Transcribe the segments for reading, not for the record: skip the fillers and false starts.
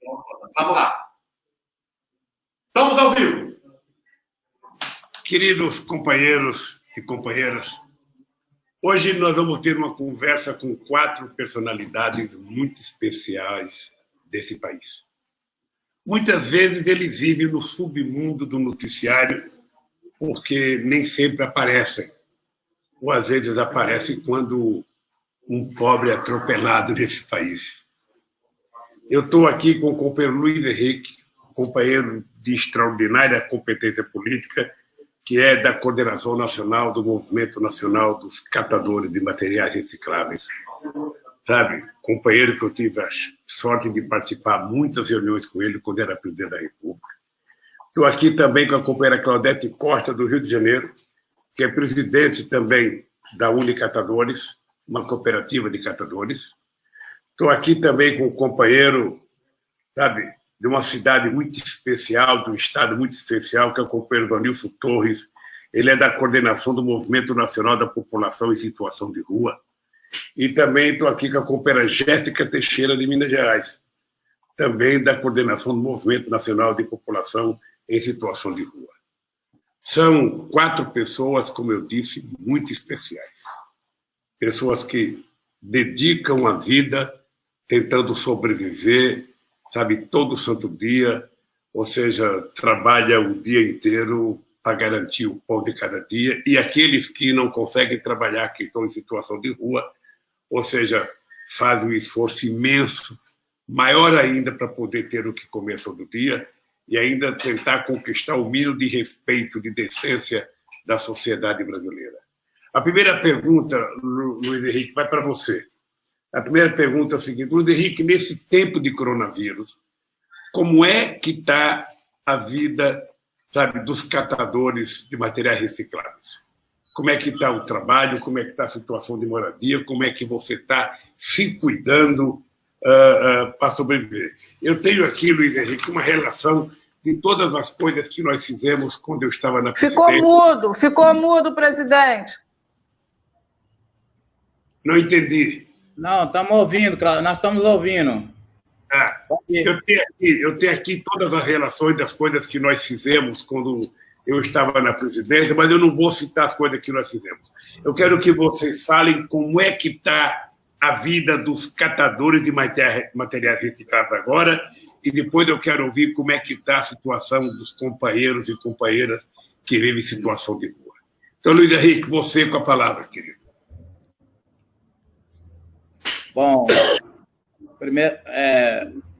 Vamos lá. Estamos ao vivo. Queridos companheiros e companheiras, hoje nós vamos ter uma conversa com 4 personalidades muito especiais desse país. Muitas vezes eles vivem no submundo do noticiário porque nem sempre aparecem, ou às vezes aparecem quando um pobre é atropelado nesse país. Eu estou aqui com o companheiro Luiz Henrique, companheiro de extraordinária competência política, que é da Coordenação Nacional do Movimento Nacional dos Catadores de Materiais Recicláveis. Sabe, companheiro que eu tive a sorte de participar de muitas reuniões com ele quando era presidente da República. Estou aqui também com a companheira Claudete Costa, do Rio de Janeiro, que é presidente também da Unicatadores, uma cooperativa de catadores. Estou aqui também com um companheiro, sabe, de uma cidade muito especial, de um estado muito especial, que é o companheiro Vanilson Torres. Ele é da coordenação do Movimento Nacional da População em Situação de Rua. E também estou aqui com a companheira Jéssica Teixeira, de Minas Gerais, também da coordenação do Movimento Nacional de População em Situação de Rua. São 4 pessoas, como eu disse, muito especiais. Pessoas que dedicam a vida tentando sobreviver, sabe, todo santo dia, ou seja, trabalha o dia inteiro para garantir o pão de cada dia, e aqueles que não conseguem trabalhar, que estão em situação de rua, ou seja, fazem um esforço imenso, maior ainda para poder ter o que comer todo dia, e ainda tentar conquistar o mínimo de respeito, de decência da sociedade brasileira. A primeira pergunta, Luiz Henrique, vai para você. A primeira pergunta é a seguinte: Luiz Henrique, nesse tempo de coronavírus, como é que está a vida, sabe, dos catadores de materiais recicláveis? Como é que está o trabalho? Como é que está a situação de moradia? Como é que você está se cuidando para sobreviver? Eu tenho aqui, Luiz Henrique, uma relação de todas as coisas que nós fizemos quando eu estava na presidência. Ficou mudo, presidente. Não entendi. Não, estamos ouvindo, Cláudio, nós estamos ouvindo. Eu tenho aqui todas as relações das coisas que nós fizemos quando eu estava na presidência, mas eu não vou citar as coisas que nós fizemos. Eu quero que vocês falem como é que está a vida dos catadores de materiais reciclados agora, e depois eu quero ouvir como é que está a situação dos companheiros e companheiras que vivem em situação de rua. Então, Luiz Henrique, você com a palavra, querido. Bom, primeiro,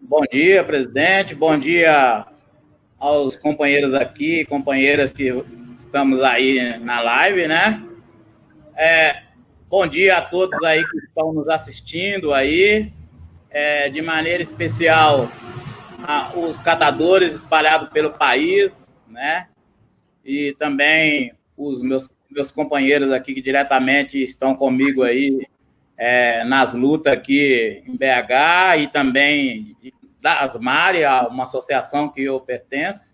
bom dia, presidente, bom dia aos companheiros aqui, companheiras que estamos aí na live, né? Bom dia a todos aí que estão nos assistindo aí, de maneira especial os catadores espalhados pelo país, né? E também os meus companheiros aqui que diretamente estão comigo aí, nas lutas aqui em BH, e também da Asmari, uma associação que eu pertenço.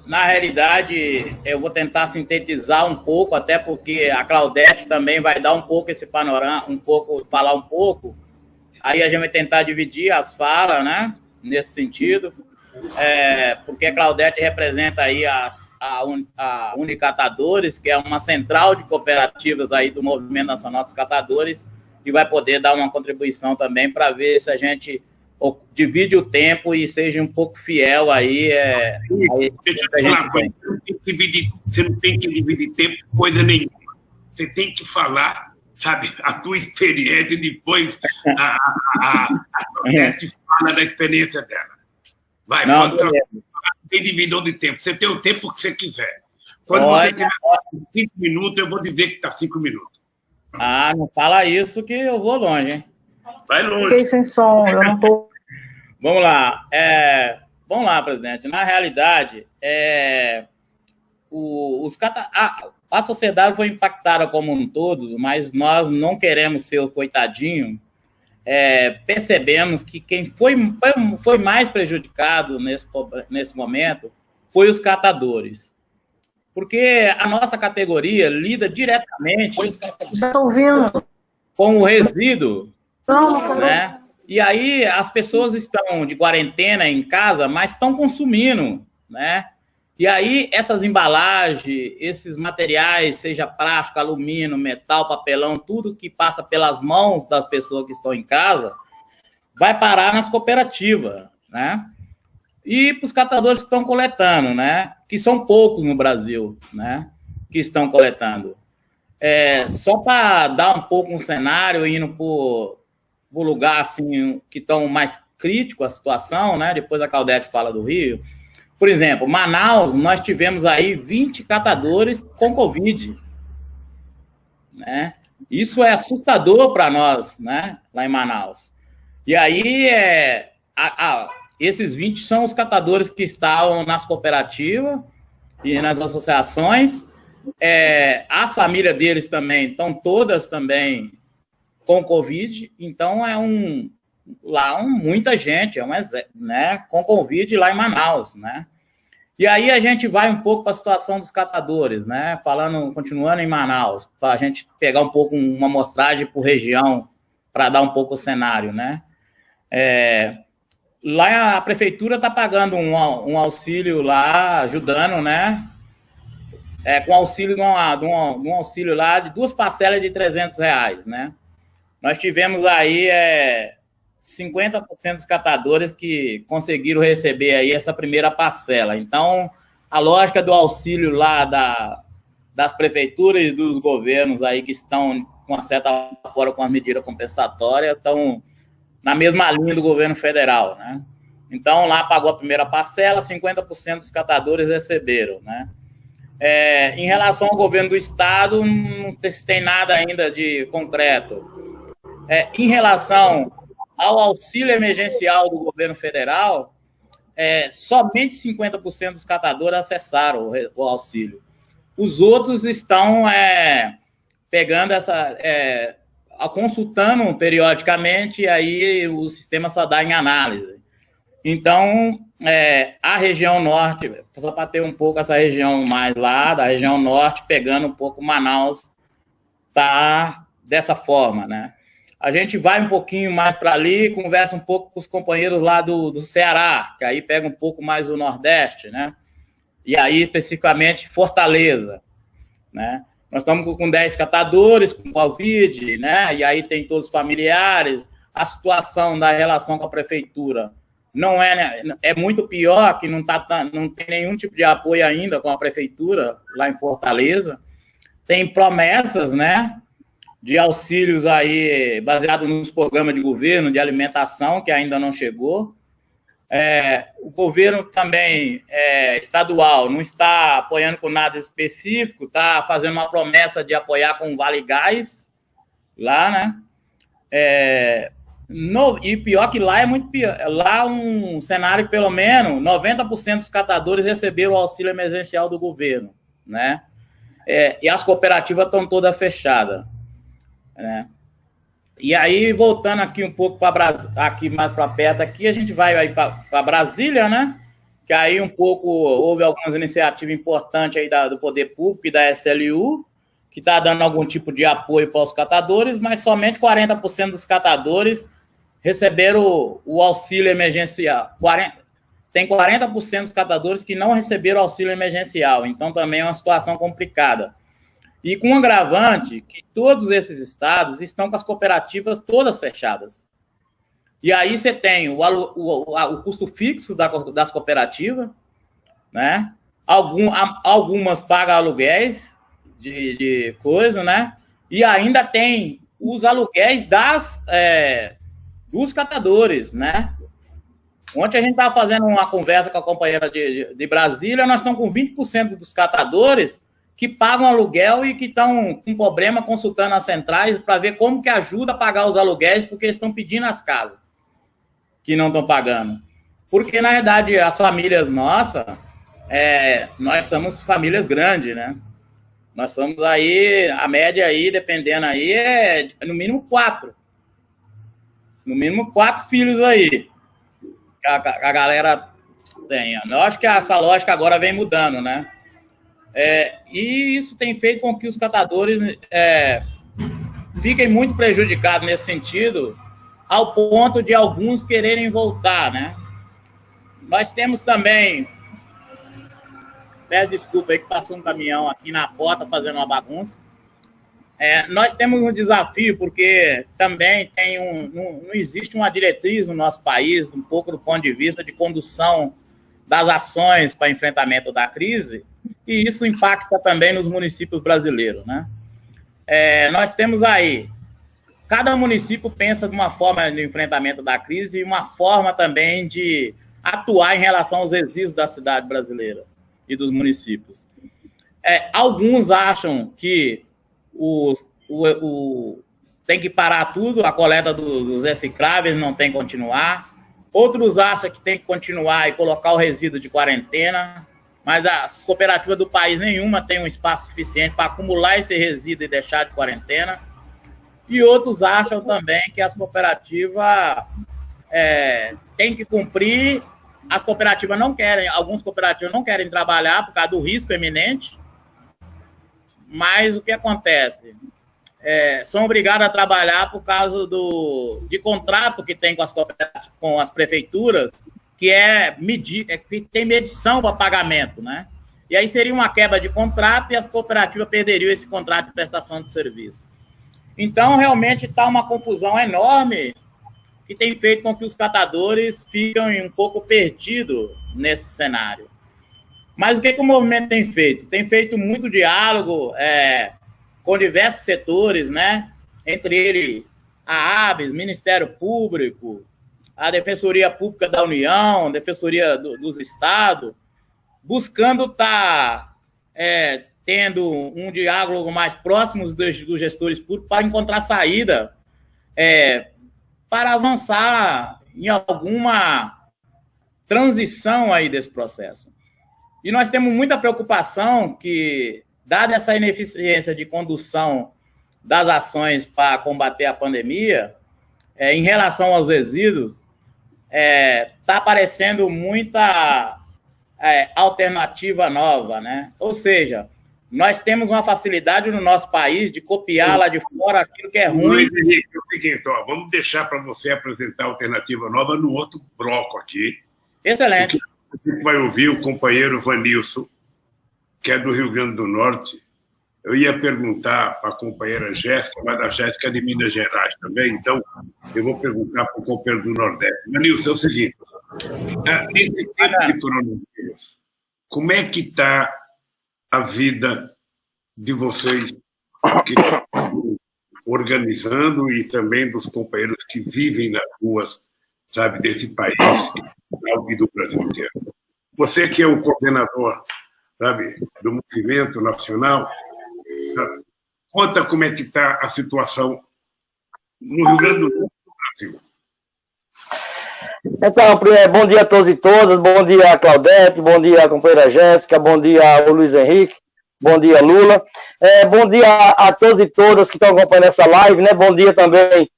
Na realidade, eu vou tentar sintetizar um pouco, até porque a Claudete também vai dar um pouco esse panorama, falar um pouco, aí a gente vai tentar dividir as falas, né, nesse sentido, porque a Claudete representa aí a Unicatadores, que é uma central de cooperativas aí do Movimento Nacional dos Catadores, e vai poder dar uma contribuição também para ver se a gente divide o tempo e seja um pouco fiel aí. Deixa eu falar, você não tem que dividir tempo coisa nenhuma. Você tem que falar, sabe, a tua experiência, e depois a Claudete fala da experiência dela. Vai, não tem divisão de tempo. Você tem o tempo que você quiser. Quando você tiver 5 minutos, eu vou dizer que está 5 minutos. Não fala isso que eu vou longe, hein? Vai longe. Fiquei sem som, eu não estou... Vamos lá. Vamos lá, presidente. Na realidade, a sociedade foi impactada como um todo, mas nós não queremos ser o coitadinho. Percebemos que quem foi mais prejudicado nesse momento foi os catadores. Porque a nossa categoria lida diretamente ouvindo com o resíduo, né? E aí as pessoas estão de quarentena em casa, mas estão consumindo, né? E aí essas embalagens, esses materiais, seja plástico, alumínio, metal, papelão, tudo que passa pelas mãos das pessoas que estão em casa, vai parar nas cooperativas, né? E para os catadores que estão coletando, né? Que são poucos no Brasil, né? Que estão coletando. Só para dar um pouco um cenário, indo para o lugar assim, que estão mais crítico a situação, né? Depois a Claudete fala do Rio. Por exemplo, Manaus, nós tivemos aí 20 catadores com Covid, né? Isso é assustador para nós, né? Lá em Manaus. E aí, esses 20 são os catadores que estavam nas cooperativas e nas associações. As famílias deles também estão todas também com Covid, então muita gente, né, com Covid lá em Manaus, né? E aí a gente vai um pouco para a situação dos catadores, né? Continuando em Manaus, para a gente pegar um pouco uma amostragem por região, para dar um pouco o cenário, né? Lá a prefeitura está pagando um auxílio lá, ajudando, né? Com auxílio de um auxílio lá de 2 parcelas de R$300, né? Nós tivemos aí 50% dos catadores que conseguiram receber aí essa primeira parcela. Então, a lógica do auxílio lá das prefeituras e dos governos aí que estão, com uma certa forma, com as medidas compensatórias, estão na mesma linha do governo federal, né? Então, lá pagou a primeira parcela, 50% dos catadores receberam, né? Em relação ao governo do estado, não tem nada ainda de concreto. Em relação ao auxílio emergencial do governo federal, somente 50% dos catadores acessaram o auxílio. Os outros estão pegando consultando periodicamente, e aí o sistema só dá em análise. Então, a região norte, só para ter um pouco essa região mais lá, da região norte, pegando um pouco Manaus, tá dessa forma, né? A gente vai um pouquinho mais para ali, conversa um pouco com os companheiros lá do Ceará, que aí pega um pouco mais o Nordeste, né? E aí, especificamente, Fortaleza, né? Nós estamos com 10 catadores com Covid, né? E aí tem todos os familiares. A situação da relação com a prefeitura não é muito pior, que não tem nenhum tipo de apoio ainda com a prefeitura lá em Fortaleza. Tem promessas, né, de auxílios aí baseado nos programas de governo de alimentação que ainda não chegou. O governo também estadual não está apoiando com nada específico, está fazendo uma promessa de apoiar com Vale Gás lá, né? E pior que lá é muito pior. Lá um cenário, pelo menos, 90% dos catadores receberam o auxílio emergencial do governo, né? E as cooperativas estão todas fechadas, né? E aí, voltando aqui um pouco aqui mais para perto, aqui a gente vai para Brasília, né? Que aí um pouco houve algumas iniciativas importantes aí do Poder Público e da SLU, que está dando algum tipo de apoio para os catadores, mas somente 40% dos catadores receberam o auxílio emergencial. Tem 40% dos catadores que não receberam auxílio emergencial, então também é uma situação complicada. E com um agravante que todos esses estados estão com as cooperativas todas fechadas. E aí você tem o custo fixo das cooperativas, né? Algumas pagam aluguéis de coisa, né? E ainda tem os aluguéis dos catadores, né? Ontem a gente estava fazendo uma conversa com a companheira de Brasília, nós estamos com 20% dos catadores que pagam aluguel e que estão com problema consultando as centrais para ver como que ajuda a pagar os aluguéis, porque eles estão pedindo as casas que não estão pagando. Porque, na verdade, as famílias nossas, nós somos famílias grandes, né? Nós somos aí, a média aí, dependendo aí, no mínimo 4. No mínimo 4 filhos aí. Que a galera tenha. Eu acho que essa lógica agora vem mudando, né? E isso tem feito com que os catadores fiquem muito prejudicados nesse sentido, ao ponto de alguns quererem voltar, né? Nós temos também... Peço desculpa aí que passou um caminhão aqui na porta fazendo uma bagunça. Nós temos um desafio, porque também não existe uma diretriz no nosso país, um pouco do ponto de vista de condução das ações para enfrentamento da crise, e isso impacta também nos municípios brasileiros, né? Nós temos aí, cada município pensa de uma forma de enfrentamento da crise e uma forma também de atuar em relação aos resíduos da cidade brasileira e dos municípios. Alguns acham que tem que parar tudo, a coleta dos recicláveis não tem que continuar. Outros acham que tem que continuar e colocar o resíduo de quarentena, mas as cooperativas do país nenhuma tem um espaço suficiente para acumular esse resíduo e deixar de quarentena. E outros acham também que as cooperativas têm que cumprir. As cooperativas não querem, algumas cooperativas não querem trabalhar por causa do risco eminente, mas o que acontece? São obrigadas a trabalhar por causa de contrato que tem com as prefeituras, que que tem medição para pagamento, né? E aí seria uma quebra de contrato e as cooperativas perderiam esse contrato de prestação de serviço. Então, realmente está uma confusão enorme que tem feito com que os catadores fiquem um pouco perdidos nesse cenário. Mas o que o movimento tem feito? Tem feito muito diálogo com diversos setores, né? Entre eles a ABS, Ministério Público, a Defensoria Pública da União, Defensoria dos Estados, buscando estar tendo um diálogo mais próximo dos gestores públicos para encontrar saída para avançar em alguma transição aí desse processo. E nós temos muita preocupação que, dada essa ineficiência de condução das ações para combater a pandemia, em relação aos resíduos, está aparecendo muita alternativa nova, né? Ou seja, nós temos uma facilidade no nosso país de copiar lá de fora aquilo que é ruim. Luiz Henrique, é o seguinte, vamos deixar para você apresentar a alternativa nova no outro bloco aqui. Excelente. Você vai ouvir o companheiro Vanilson, que é do Rio Grande do Norte. Eu ia perguntar para a companheira Jéssica, mas a Jéssica é de Minas Gerais também, então eu vou perguntar para o companheiro do Nordeste. Vanilson, é o seguinte, nesse tempo de coronavírus, como é que está a vida de vocês que estão organizando e também dos companheiros que vivem nas ruas, sabe, desse país e do Brasil inteiro? Você que é o coordenador, sabe, do movimento nacional, sabe, conta como é que está a situação no Rio Grande do Sul e no Brasil. Então, bom dia a todos e todas, bom dia a Claudete, bom dia a companheira Jéssica, bom dia ao Luiz Henrique, bom dia Lula, bom dia a todos e todas que estão acompanhando essa live, né? Bom dia também,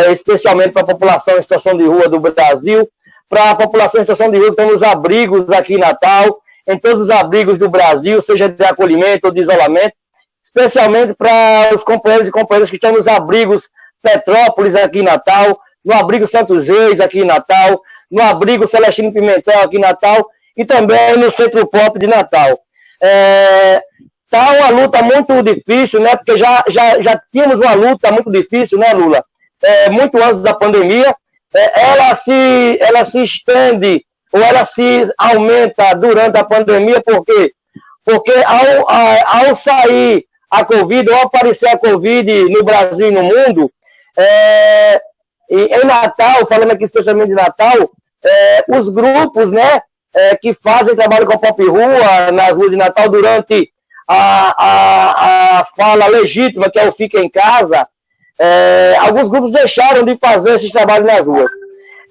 especialmente para a população em situação de rua do Brasil, para a população em situação de rua que tem nos abrigos aqui em Natal, em todos os abrigos do Brasil, seja de acolhimento ou de isolamento, especialmente para os companheiros e companheiras que estão nos abrigos Petrópolis aqui em Natal, no abrigo Santos Reis aqui em Natal, no abrigo Celestino Pimentel aqui em Natal e também no Centro Pop de Natal. Tá uma luta muito difícil, né? Porque já tínhamos uma luta muito difícil, né, Lula? Muito antes da pandemia. Ela se estende ou ela se aumenta durante a pandemia, por quê? Porque ao sair a Covid, ou aparecer a Covid no Brasil e no mundo, em Natal, falando aqui especialmente de Natal, os grupos, né, que fazem trabalho com a Pop Rua nas ruas de Natal durante a fala legítima, que é o Fica em Casa, alguns grupos deixaram de fazer esses trabalhos nas ruas.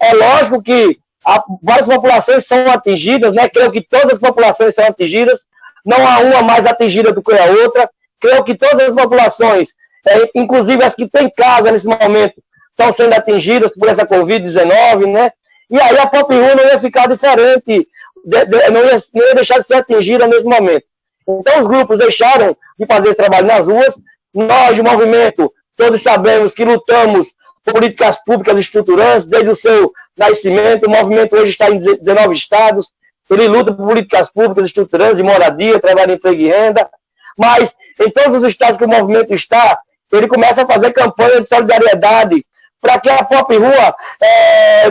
É lógico que várias populações são atingidas, né? Creio que todas as populações são atingidas, não há uma mais atingida do que a outra. Creio que todas as populações, inclusive as que têm casa nesse momento, estão sendo atingidas por essa Covid-19, né? E aí a Pop Rua não ia ficar diferente, não ia deixar de ser atingida nesse momento. Então os grupos deixaram de fazer esse trabalho nas ruas. Nós, de movimento, todos sabemos que lutamos políticas públicas estruturantes, desde o seu nascimento. O movimento hoje está em 19 estados. Ele luta por políticas públicas estruturantes de moradia, trabalho, emprego e renda. Mas, em todos os estados que o movimento está, ele começa a fazer campanha de solidariedade para que a Pop Rua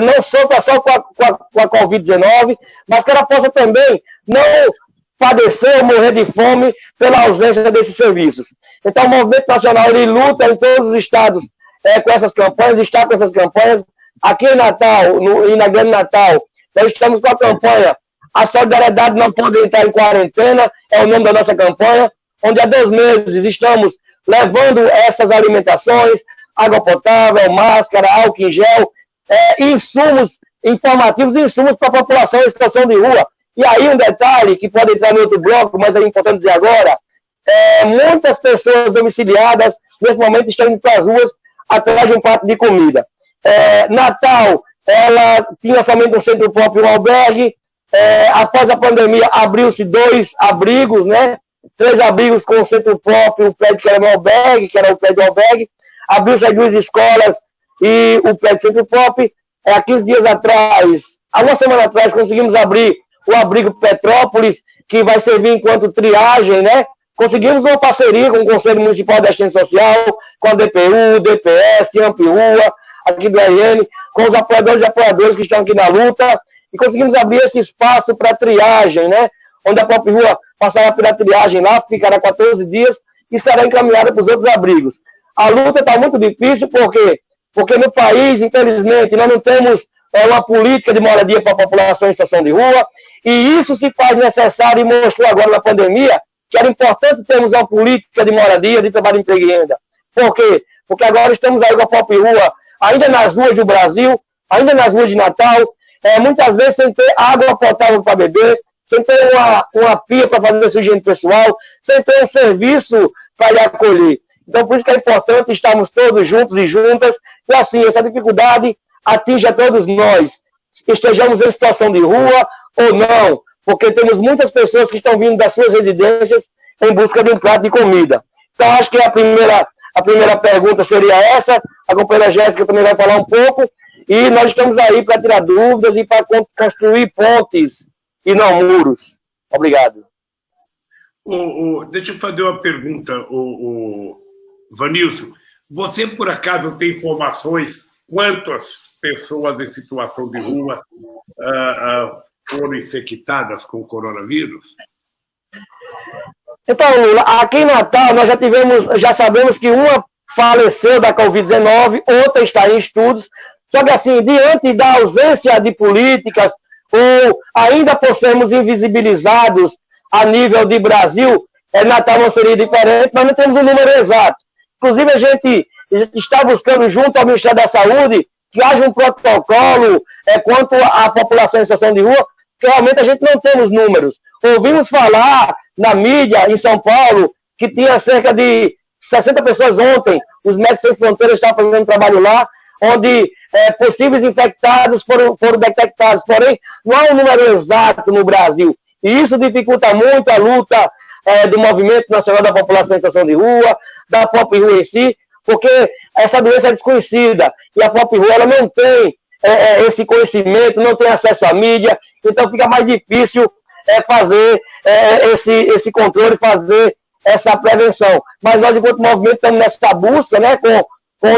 não sofra só com a Covid-19, mas que ela possa também não padecer ou morrer de fome pela ausência desses serviços. Então, o Movimento Nacional ele luta em todos os estados com essas campanhas, está com essas campanhas. Aqui em Natal, e na Grande Natal, nós estamos com a campanha A Solidariedade Não Pode Entrar em Quarentena, é o nome da nossa campanha, onde há 2 meses estamos levando essas alimentações, água potável, máscara, álcool em gel, insumos informativos, insumos para a população em situação de rua. E aí um detalhe que pode entrar no outro bloco, mas é importante dizer agora, muitas pessoas domiciliadas nesse momento estão indo para as ruas atrás de um prato de comida. Natal, ela tinha somente um centro próprio, um albergue. Após a pandemia, abriu-se 2 abrigos, né? 3 abrigos com o centro próprio, o prédio que era meu albergue, que era o prédio do albergue. Abriu-se as 2 escolas e o prédio centro próprio. Há 15 dias atrás, há uma semana atrás, conseguimos abrir o abrigo Petrópolis, que vai servir enquanto triagem, né? Conseguimos uma parceria com o Conselho Municipal de Assistência Social, com a DPU, DPS, Ampiúa, aqui do RN, com os apoiadores e apoiadoras que estão aqui na luta, e conseguimos abrir esse espaço para triagem, né? Onde a Pop Rua passará pela triagem lá, ficará 14 dias e será encaminhada para os outros abrigos. A luta está muito difícil, por quê? Porque no país, infelizmente, nós não temos uma política de moradia para a população em situação de rua, e isso se faz necessário e mostrou agora na pandemia que era importante termos uma política de moradia, de trabalho, emprego e renda. Por quê? Porque agora estamos aí com a Pop Rua, ainda nas ruas do Brasil, ainda nas ruas de Natal, muitas vezes sem ter água potável para beber, sem ter uma pia para fazer a sua higiene pessoal, sem ter um serviço para lhe acolher. Então, por isso que é importante estarmos todos juntos e juntas, e assim, essa dificuldade atinge a todos nós, estejamos em situação de rua ou não, porque temos muitas pessoas que estão vindo das suas residências em busca de um prato de comida. Então, acho que a primeira pergunta seria essa, a companheira Jéssica também vai falar um pouco, e nós estamos aí para tirar dúvidas e para construir pontes e não muros. Obrigado. Deixa eu fazer uma pergunta, Vanilson. Você, por acaso, tem informações quantas pessoas em situação de rua foram infectadas com o coronavírus? Então, Lula, aqui em Natal nós já sabemos que uma faleceu da Covid-19, outra está em estudos, só que assim, diante da ausência de políticas, ou ainda por sermos invisibilizados a nível de Brasil, Natal não seria diferente, mas não temos um número exato. Inclusive, a gente está buscando, junto ao Ministério da Saúde, que haja um protocolo quanto à população em situação de rua, que realmente a gente não temos números. Ouvimos falar na mídia, em São Paulo, que tinha cerca de 60 pessoas ontem, os Médicos Sem Fronteiras estavam fazendo trabalho lá, onde possíveis infectados foram detectados, porém, não há um número exato no Brasil. E isso dificulta muito a luta do Movimento Nacional da População em Situação de Rua, da Pop Rua em si, porque essa doença é desconhecida, e a Pop Rua ela não tem esse conhecimento, não tem acesso à mídia, então fica mais difícil fazer esse controle, fazer essa prevenção. Mas nós, enquanto movimento, estamos nessa busca, né, com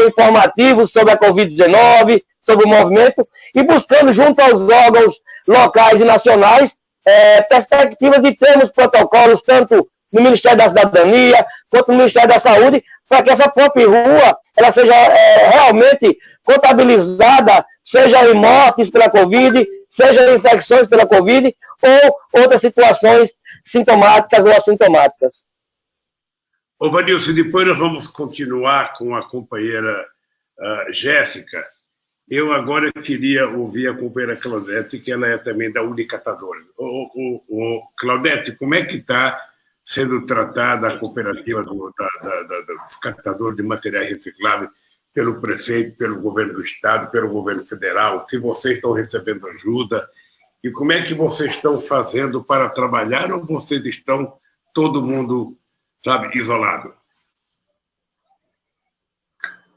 informativos sobre a Covid-19, sobre o movimento, e buscando, junto aos órgãos locais e nacionais, perspectivas de termos protocolos, tanto no Ministério da Cidadania, quanto no Ministério da Saúde, para que essa própria rua ela seja realmente contabilizada, seja em mortes pela Covid, seja em infecções pela Covid, ou outras situações sintomáticas ou assintomáticas. Vanilson, depois nós vamos continuar com a companheira Jéssica. Eu agora queria ouvir a companheira Claudete, que ela é também da Unicatadores. Claudete, como é que está sendo tratada a cooperativa dos catadores de materiais recicláveis pelo prefeito, pelo governo do estado, pelo governo federal? Se vocês estão recebendo ajuda, e como é que vocês estão fazendo para trabalhar, ou vocês estão todo mundo, sabe, isolado?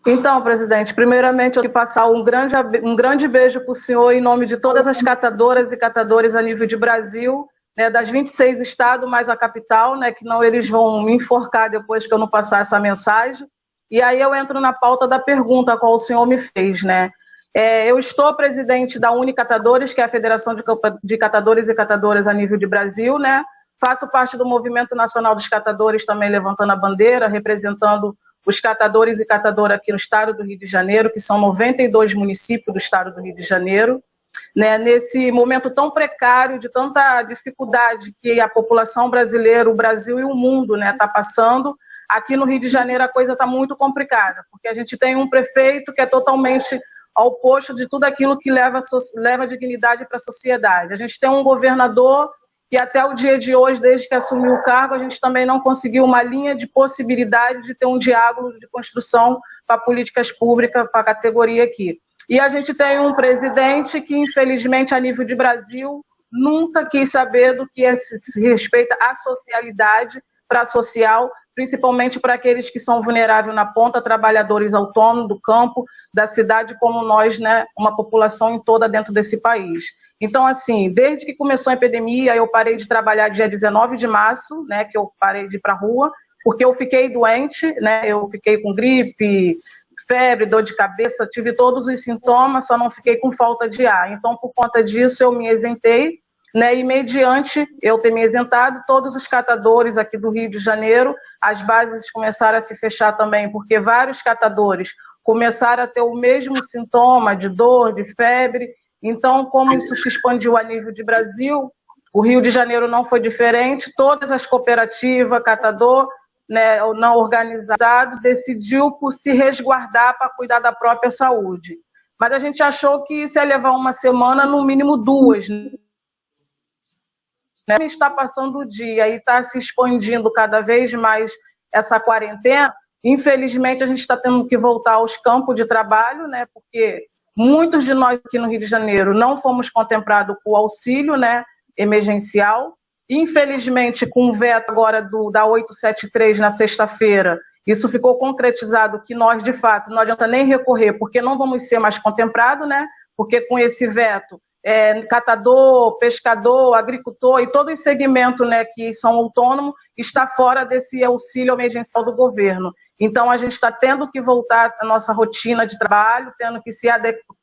Então, presidente, primeiramente eu quero passar um grande beijo para o senhor em nome de todas as catadoras e catadores a nível de Brasil, né, das 26 estados mais a capital, né, que não eles vão me enforcar depois que eu não passar essa mensagem. E aí eu entro na pauta da pergunta a qual o senhor me fez, né? Eu estou presidente da Unicatadores, que é a Federação de Catadores e Catadoras a nível de Brasil, né? Faço parte do Movimento Nacional dos Catadores, também levantando a bandeira, representando os catadores e catadoras aqui no estado do Rio de Janeiro, que são 92 municípios do estado do Rio de Janeiro, né? Nesse momento tão precário, de tanta dificuldade que a população brasileira, o Brasil e o mundo, né, está passando, aqui no Rio de Janeiro a coisa está muito complicada, porque a gente tem um prefeito que é totalmente ao oposto de tudo aquilo que leva dignidade para a sociedade. A gente tem um governador que até o dia de hoje, desde que assumiu o cargo, a gente também não conseguiu uma linha de possibilidade de ter um diálogo de construção para políticas públicas para a categoria aqui. E a gente tem um presidente que, infelizmente, a nível de Brasil, nunca quis saber do que se respeita à socialidade, para a social, principalmente para aqueles que são vulneráveis na ponta, trabalhadores autônomos do campo, da cidade, como nós, né, uma população em toda dentro desse país. Então, assim, desde que começou a epidemia, eu parei de trabalhar dia 19 de março, né, que eu parei de ir para a rua, porque eu fiquei doente, né, eu fiquei com gripe, febre, dor de cabeça, tive todos os sintomas, só não fiquei com falta de ar. Então, por conta disso, eu me isentei, né, e mediante eu ter me isentado, todos os catadores aqui do Rio de Janeiro, as bases começaram a se fechar também, porque vários catadores começaram a ter o mesmo sintoma de dor, de febre. Então, como isso se expandiu a nível de Brasil, o Rio de Janeiro não foi diferente, todas as cooperativas, catador, né, não organizado, decidiu por se resguardar para cuidar da própria saúde. Mas a gente achou que isso ia levar uma semana, no mínimo 2, né? Está passando o dia e está se expandindo cada vez mais essa quarentena. Infelizmente, a gente está tendo que voltar aos campos de trabalho, né? Porque muitos de nós aqui no Rio de Janeiro não fomos contemplados com o auxílio, né, emergencial. Infelizmente, com o veto agora da 873 na sexta-feira, isso ficou concretizado que nós, de fato, não adianta nem recorrer, porque não vamos ser mais contemplados, né? Porque com esse veto, catador, pescador, agricultor e todos os segmentos, né, que são autônomos, está fora desse auxílio emergencial do governo. Então, a gente está tendo que voltar à nossa rotina de trabalho, tendo que se adequar,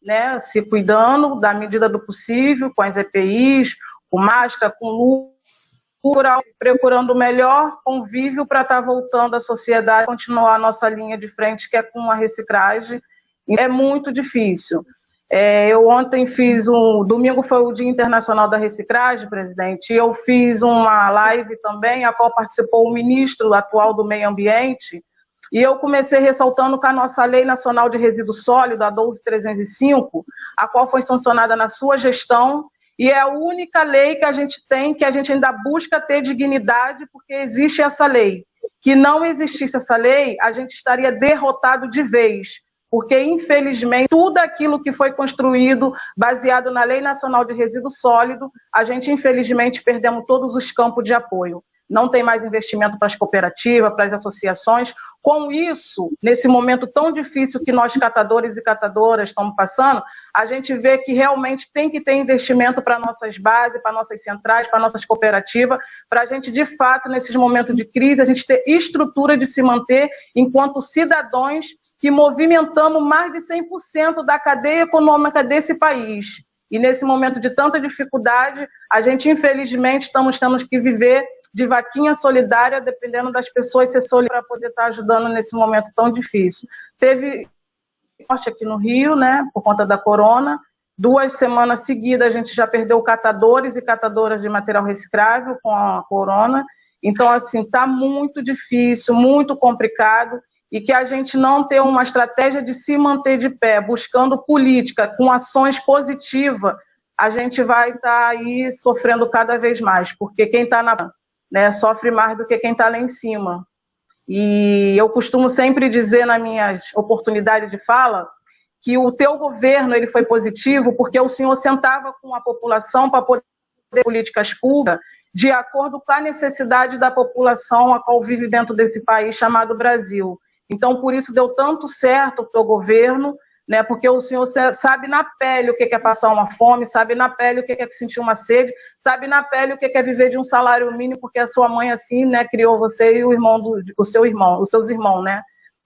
né, se cuidando da medida do possível, com as EPIs, com máscara, com luva, procurando o melhor convívio para estar voltando à sociedade, continuar a nossa linha de frente, que é com a reciclagem. É muito difícil. Eu ontem domingo foi o Dia Internacional da Reciclagem, presidente, e eu fiz uma live também, a qual participou o ministro atual do Meio Ambiente, e eu comecei ressaltando que a nossa Lei Nacional de Resíduo Sólido, a 12.305, a qual foi sancionada na sua gestão, e é a única lei que a gente tem, que a gente ainda busca ter dignidade, porque existe essa lei. Que não existisse essa lei, a gente estaria derrotado de vez, porque, infelizmente, tudo aquilo que foi construído baseado na Lei Nacional de Resíduo Sólido, a gente, infelizmente, perdemos todos os campos de apoio. Não tem mais investimento para as cooperativas, para as associações. Com isso, nesse momento tão difícil que nós, catadores e catadoras, estamos passando, a gente vê que realmente tem que ter investimento para nossas bases, para nossas centrais, para nossas cooperativas, para a gente, de fato, nesses momentos de crise, a gente ter estrutura de se manter enquanto cidadãos que movimentamos mais de 100% da cadeia econômica desse país. E nesse momento de tanta dificuldade, a gente, infelizmente, estamos tendo que viver de vaquinha solidária, dependendo das pessoas ser solidárias para poder estar ajudando nesse momento tão difícil. Teve sorte aqui no Rio, né, por conta da corona. 2 semanas seguidas, a gente já perdeu catadores e catadoras de material reciclável com a corona. Então, assim, está muito difícil, muito complicado, e que a gente não tem uma estratégia de se manter de pé, buscando política, com ações positivas, a gente vai estar aí sofrendo cada vez mais, porque quem está né, sofre mais do que quem está lá em cima. E eu costumo sempre dizer nas minhas oportunidades de fala que o teu governo ele foi positivo porque o senhor sentava com a população para poder políticas públicas de acordo com a necessidade da população a qual vive dentro desse país chamado Brasil. Então, por isso deu tanto certo o teu governo, né? Porque o senhor sabe na pele o que é passar uma fome, sabe na pele o que é sentir uma sede, sabe na pele o que é viver de um salário mínimo, porque a sua mãe assim, né, criou você e os seus irmãos, né?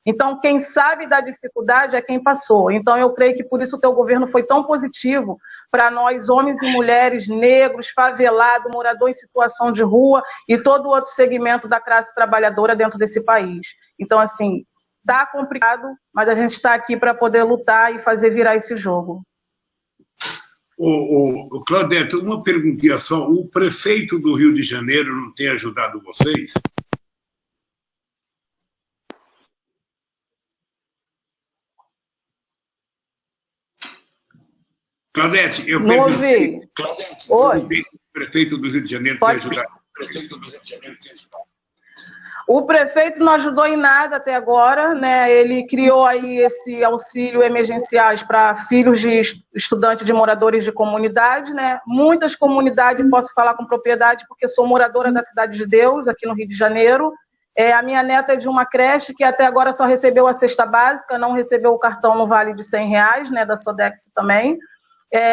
Então, quem sabe da dificuldade é quem passou. Então, eu creio que por isso o teu governo foi tão positivo para nós, homens e mulheres, negros, favelados, morador em situação de rua e todo outro segmento da classe trabalhadora dentro desse país. Então, assim, está complicado, mas a gente está aqui para poder lutar e fazer virar esse jogo. Claudete, uma perguntinha só. O prefeito do Rio de Janeiro não tem ajudado vocês? Claudete, eu perguntei. Oi. O prefeito do Rio de Janeiro tem ajudado. O prefeito não ajudou em nada até agora, né? Ele criou aí esse auxílio emergenciais para filhos de estudantes de moradores de comunidade, né? Muitas comunidades, posso falar com propriedade, porque sou moradora da Cidade de Deus, aqui no Rio de Janeiro. A minha neta é de uma creche que até agora só recebeu a cesta básica, não recebeu o cartão no vale de R$100, né? Da Sodex também.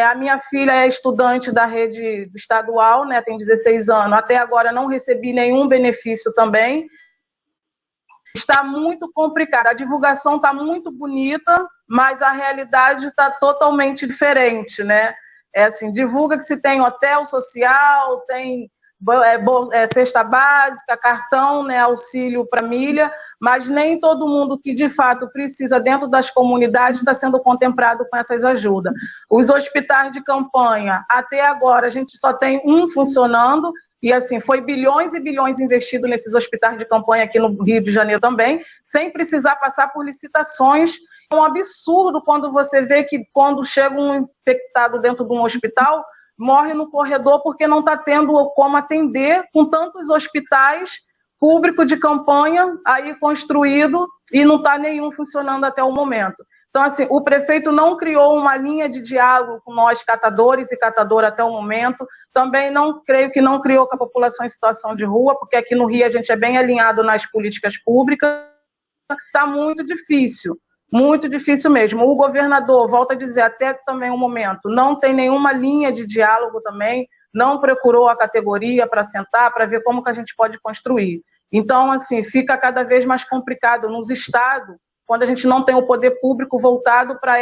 A minha filha é estudante da rede estadual, né? Tem 16 anos. Até agora não recebi nenhum benefício também. Está muito complicado. A divulgação está muito bonita, mas a realidade está totalmente diferente, né? Assim, divulga que se tem hotel social, tem cesta básica, cartão, né, auxílio para milha, mas nem todo mundo que de fato precisa dentro das comunidades está sendo contemplado com essas ajudas. Os hospitais de campanha, até agora a gente só tem um funcionando, e assim, foi bilhões e bilhões investidos nesses hospitais de campanha aqui no Rio de Janeiro também, sem precisar passar por licitações. É um absurdo quando você vê que quando chega um infectado dentro de um hospital, morre no corredor porque não está tendo como atender com tantos hospitais públicos de campanha aí construído e não está nenhum funcionando até o momento. Então, assim, o prefeito não criou uma linha de diálogo com nós, catadores e catadoras, até o momento. Também creio que não criou com a população em situação de rua, porque aqui no Rio a gente é bem alinhado nas políticas públicas. Está muito difícil mesmo. O governador, volto a dizer, até também um momento, não tem nenhuma linha de diálogo também, não procurou a categoria para sentar, para ver como que a gente pode construir. Então, assim, fica cada vez mais complicado nos estados, quando a gente não tem o poder público voltado para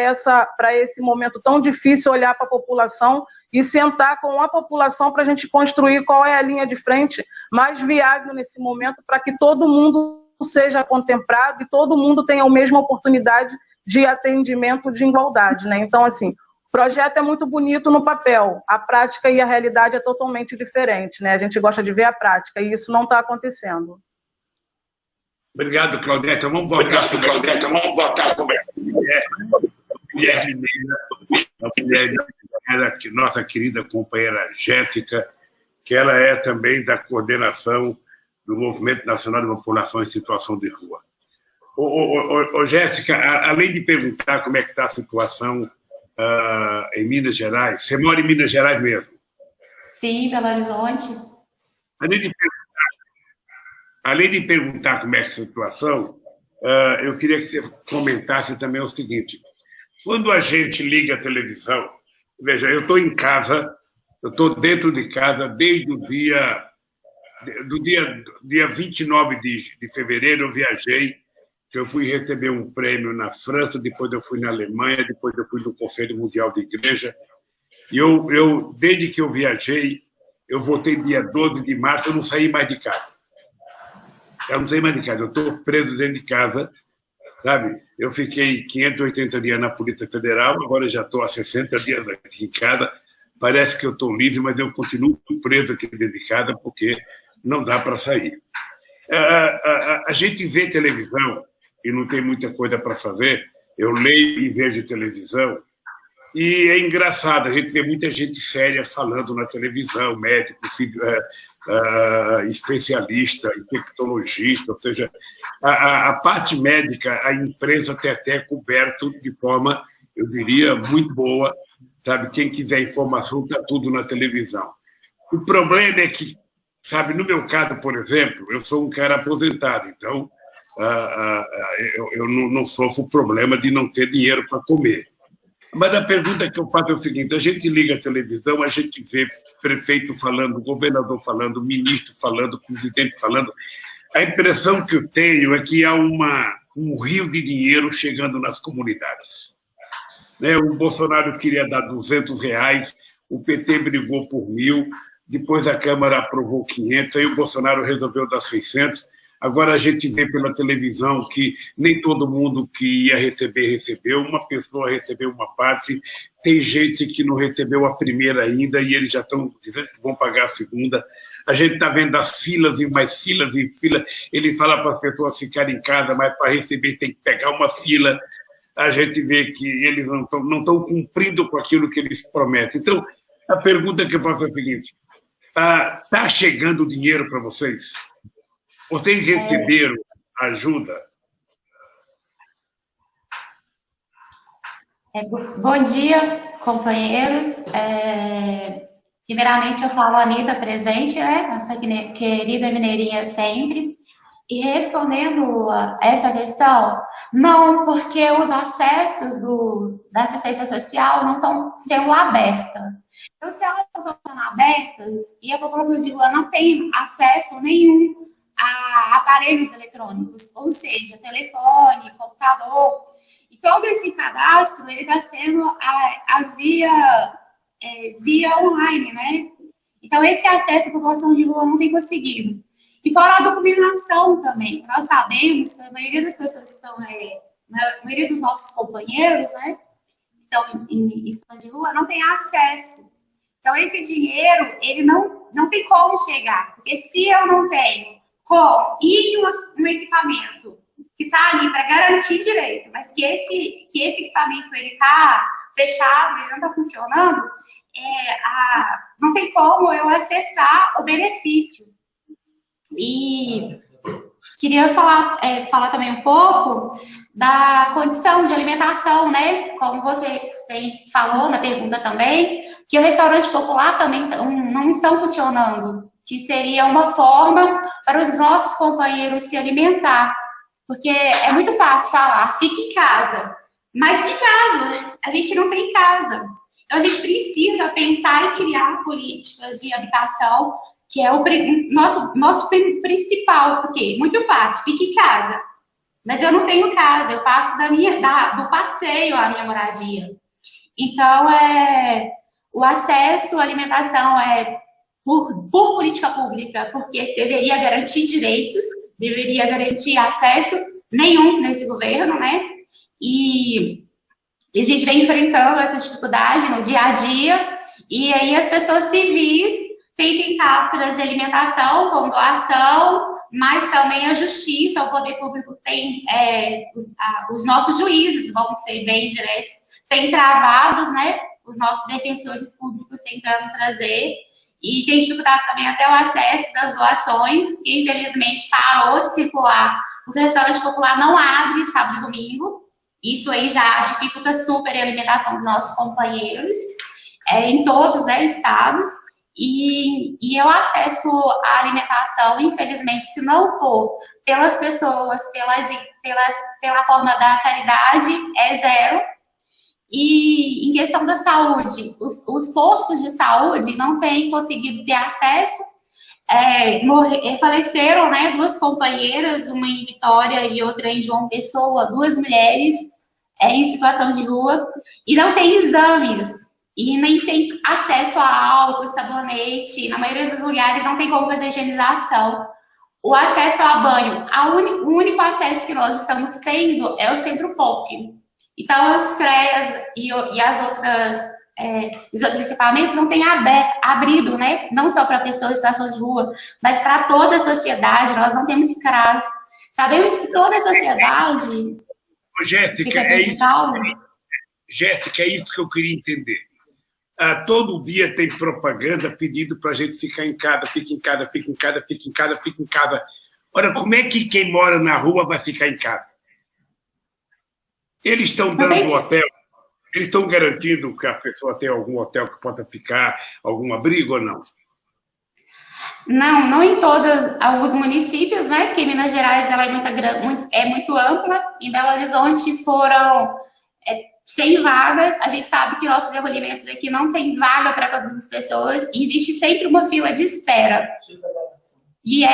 esse momento tão difícil, olhar para a população e sentar com a população para a gente construir qual é a linha de frente mais viável nesse momento para que todo mundo seja contemplado e todo mundo tenha a mesma oportunidade de atendimento de igualdade, né? Então, assim, o projeto é muito bonito no papel, a prática e a realidade é totalmente diferente, né? A gente gosta de ver a prática e isso não está acontecendo. Obrigado, Claudete. Vamos voltar a conversa. Mulher mineira, nossa querida companheira Jéssica, que ela é também da coordenação do Movimento Nacional de População em Situação de Rua. Jéssica, além de perguntar como é que está a situação em Minas Gerais, você mora em Minas Gerais mesmo? Sim, Belo Horizonte. Além de perguntar como é que é a situação, eu queria que você comentasse também o seguinte: quando a gente liga a televisão, veja, eu estou em casa, eu estou dentro de casa desde o dia 29 de fevereiro, eu viajei, eu fui receber um prêmio na França, depois eu fui na Alemanha, depois eu fui no Conselho Mundial de Igreja, e desde que eu viajei, eu voltei dia 12 de março, eu não saí mais de casa. Eu estou preso dentro de casa, sabe? Eu fiquei 580 dias na Polícia Federal, agora já estou há 60 dias aqui em casa. Parece que eu estou livre, mas eu continuo preso aqui dentro de casa porque não dá para sair. A gente vê televisão e não tem muita coisa para fazer. Eu leio e vejo televisão e é engraçado, a gente vê muita gente séria falando na televisão, médico, especialista, infectologista, ou seja, a parte médica, a imprensa tem até coberto de forma, eu diria, muito boa, sabe? Quem quiser informação, está tudo na televisão. O problema é que, sabe, no meu caso, por exemplo, eu sou um cara aposentado, então eu não sofro o problema de não ter dinheiro para comer. Mas a pergunta que eu faço é o seguinte: a gente liga a televisão, a gente vê prefeito falando, governador falando, ministro falando, presidente falando. A impressão que eu tenho é que há um rio de dinheiro chegando nas comunidades. O Bolsonaro queria dar R$200, o PT brigou por 1.000, depois a Câmara aprovou 500, aí o Bolsonaro resolveu dar 600. Agora a gente vê pela televisão que nem todo mundo que ia receber, recebeu. Uma pessoa recebeu uma parte, tem gente que não recebeu a primeira ainda e eles já estão dizendo que vão pagar a segunda. A gente está vendo as filas e mais filas e filas. Ele fala para as pessoas ficarem em casa, mas para receber tem que pegar uma fila. A gente vê que eles não estão cumprindo com aquilo que eles prometem. Então, a pergunta que eu faço é a seguinte: está chegando dinheiro para vocês? Vocês receberam ajuda? Bom dia, companheiros. Primeiramente, eu falo Anitta presente, né? Nossa querida mineirinha sempre. E respondendo a essa questão, não, porque os acessos da assistência social não estão sendo abertos. Então, se elas não estão sendo abertas e a população de rua não tem acesso nenhum a aparelhos eletrônicos, ou seja, telefone, computador, e todo esse cadastro ele está sendo via online, né? Então, esse acesso a população de rua não tem conseguido. E fora a documentação também, nós sabemos que a maioria das pessoas que estão, a maioria dos nossos companheiros, né, que estão em situação de rua, não tem acesso. Então, esse dinheiro, ele não tem como chegar, porque se eu não tenho um equipamento que está ali para garantir direito, mas que esse equipamento ele está fechado, ele não está funcionando, não tem como eu acessar o benefício. E queria falar também um pouco da condição de alimentação, né? Como você falou na pergunta também, que o restaurante popular também não estão funcionando, que seria uma forma para os nossos companheiros se alimentar, porque é muito fácil falar, fique em casa, mas que casa? A gente não tem casa. Então, a gente precisa pensar em criar políticas de habitação, que é o nosso principal, porque muito fácil, fique em casa. Mas eu não tenho casa, eu passo do passeio à minha moradia. Então, o acesso à alimentação é por política pública, porque deveria garantir direitos, deveria garantir acesso nenhum nesse governo, né? E a gente vem enfrentando essa dificuldade no dia a dia, e aí as pessoas civis têm tentado trazer alimentação com doação, mas também a justiça, o poder público tem, os nossos juízes, vamos ser bem diretos, têm travados, né, os nossos defensores públicos tentando trazer, e tem dificultado também até o acesso das doações, que infelizmente parou de circular, porque o restaurante popular não abre sábado e domingo, isso aí já dificulta super a alimentação dos nossos companheiros, em todos os 10 estados, e o acesso à alimentação, infelizmente, se não for pelas pessoas, pela forma da caridade, é zero. E em questão da saúde, os postos de saúde não têm conseguido ter acesso, faleceram, né, 2 companheiras, uma em Vitória e outra em João Pessoa, 2 mulheres em situação de rua, e não tem exames. E nem tem acesso a álcool, sabonete, na maioria dos lugares não tem como fazer higienização. O acesso a banho, o único acesso que nós estamos tendo é o centro POP. Então, os CREAS e os outros equipamentos não têm abrido, né? Não só para pessoas em situação de rua, mas para toda a sociedade. Nós não temos CRAS. Sabemos que toda a sociedade... Jéssica, Jéssica, é isso que eu queria entender. Todo dia tem propaganda pedindo para a gente ficar em casa, fique em casa, fique em casa, fique em casa, fique em casa. Ora, como é que quem mora na rua vai ficar em casa? Eles estão dando hotel, eles estão garantindo que a pessoa tenha algum hotel que possa ficar, algum abrigo ou não? Não em todos os municípios, né? Porque Minas Gerais ela é muito ampla. Em Belo Horizonte foram 100 vagas. A gente sabe que nossos recolhimentos aqui não tem vaga para todas as pessoas. E existe sempre uma fila de espera. E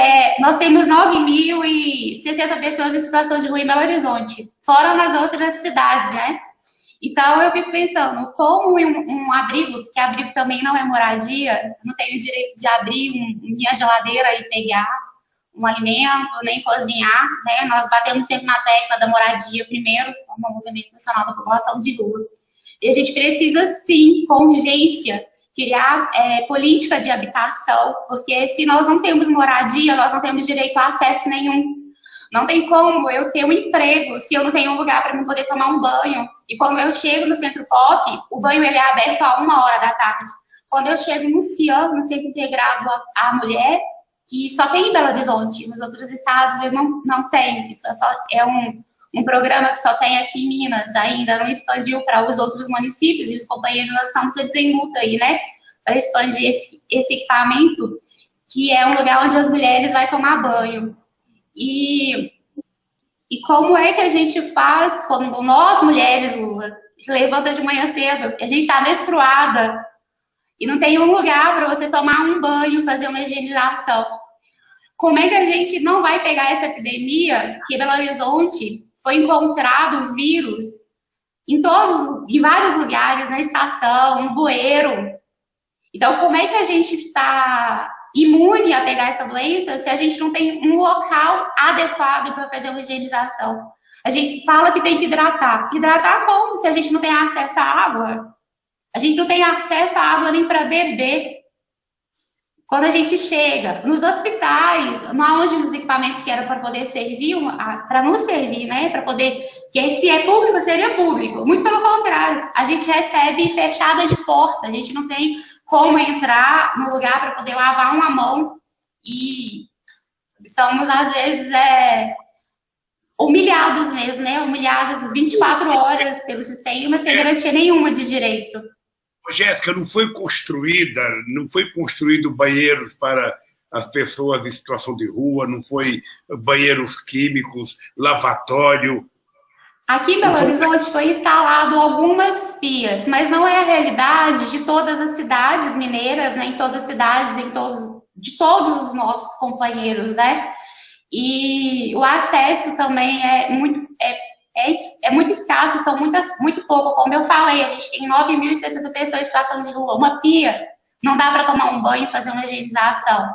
nós temos 9.060 pessoas em situação de rua em Belo Horizonte, fora nas outras cidades, né? Então, eu fico pensando, como um abrigo, que abrigo também não é moradia, não tenho o direito de abrir minha geladeira e pegar um alimento, nem cozinhar, né? Nós batemos sempre na tecla da moradia primeiro, como movimento nacional da população de rua. E a gente precisa, sim, com urgência, criar política de habitação, porque se nós não temos moradia, nós não temos direito a acesso nenhum. Não tem como eu ter um emprego se eu não tenho um lugar para me poder tomar um banho. E quando eu chego no Centro Pop, o banho ele é aberto a 1h da tarde. Quando eu chego no CIAM, no Centro Integrado à Mulher, que só tem em Belo Horizonte, nos outros estados eu não tenho. Isso é um programa que só tem aqui em Minas, ainda não expandiu para os outros municípios, e os companheiros nós estamos em luta aí, né, para expandir esse equipamento, que é um lugar onde as mulheres vão tomar banho. E como é que a gente faz quando nós, mulheres, Lula, levanta de manhã cedo, a gente está menstruada e não tem um lugar para você tomar um banho, fazer uma higienização? Como é que a gente não vai pegar essa epidemia, que em Belo Horizonte foi encontrado vírus em vários lugares, na estação, no bueiro? Então, como é que a gente está imune a pegar essa doença se a gente não tem um local adequado para fazer uma higienização? A gente fala que tem que hidratar. Hidratar como se a gente não tem acesso à água? A gente não tem acesso à água nem para beber. Quando a gente chega nos hospitais, onde os equipamentos que eram para poder servir, para nos servir, né, para poder, que se é público, seria público. Muito pelo contrário, a gente recebe fechada de porta, a gente não tem como entrar no lugar para poder lavar uma mão, e somos, às vezes, humilhados mesmo, né? Humilhados 24 horas pelo sistema, sem garantia nenhuma de direito. Jéssica, não foi construído banheiros para as pessoas em situação de rua, não foi banheiros químicos, lavatório. Aqui em Belo Horizonte foi instalado algumas pias, mas não é a realidade de todas as cidades mineiras, né? Em todas as cidades, de todos os nossos companheiros, né? E o acesso também é muito escasso, são muito pouco. Como eu falei, a gente tem 9.060 pessoas em situação de rua. Uma pia não dá para tomar um banho e fazer uma higienização.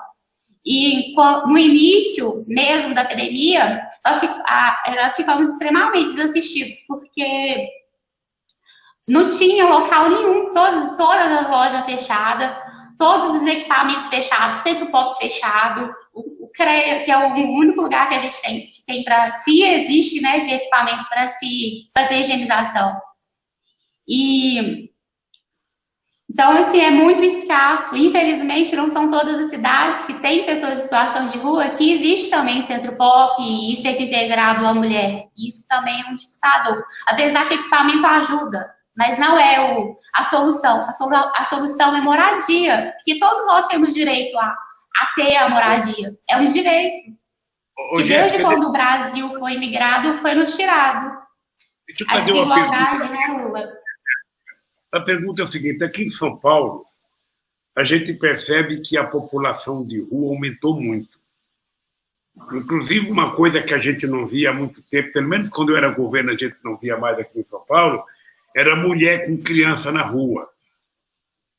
E no início mesmo da pandemia, nós ficamos extremamente desassistidos, porque não tinha local nenhum, todas as lojas fechadas, todos os equipamentos fechados, Centro Pop fechado, o CREA, que é o único lugar que a gente tem para, se existe, né, de equipamento para se fazer higienização. Então, assim, é muito escasso. Infelizmente, não são todas as cidades que têm pessoas em situação de rua, que existe também Centro Pop e Centro Integrado à Mulher. Isso também é um dificultador. Apesar que o equipamento ajuda, mas não é a solução. A solução é moradia, porque todos nós temos direito a ter a moradia. É um direito. Que desde quando o Brasil foi imigrado, foi nos tirado. Deixa eu fazer uma pergunta. Né, Lula? A pergunta é o seguinte: aqui em São Paulo, a gente percebe que a população de rua aumentou muito. Inclusive, uma coisa que a gente não via há muito tempo, pelo menos quando eu era governo, a gente não via mais aqui em São Paulo, era mulher com criança na rua.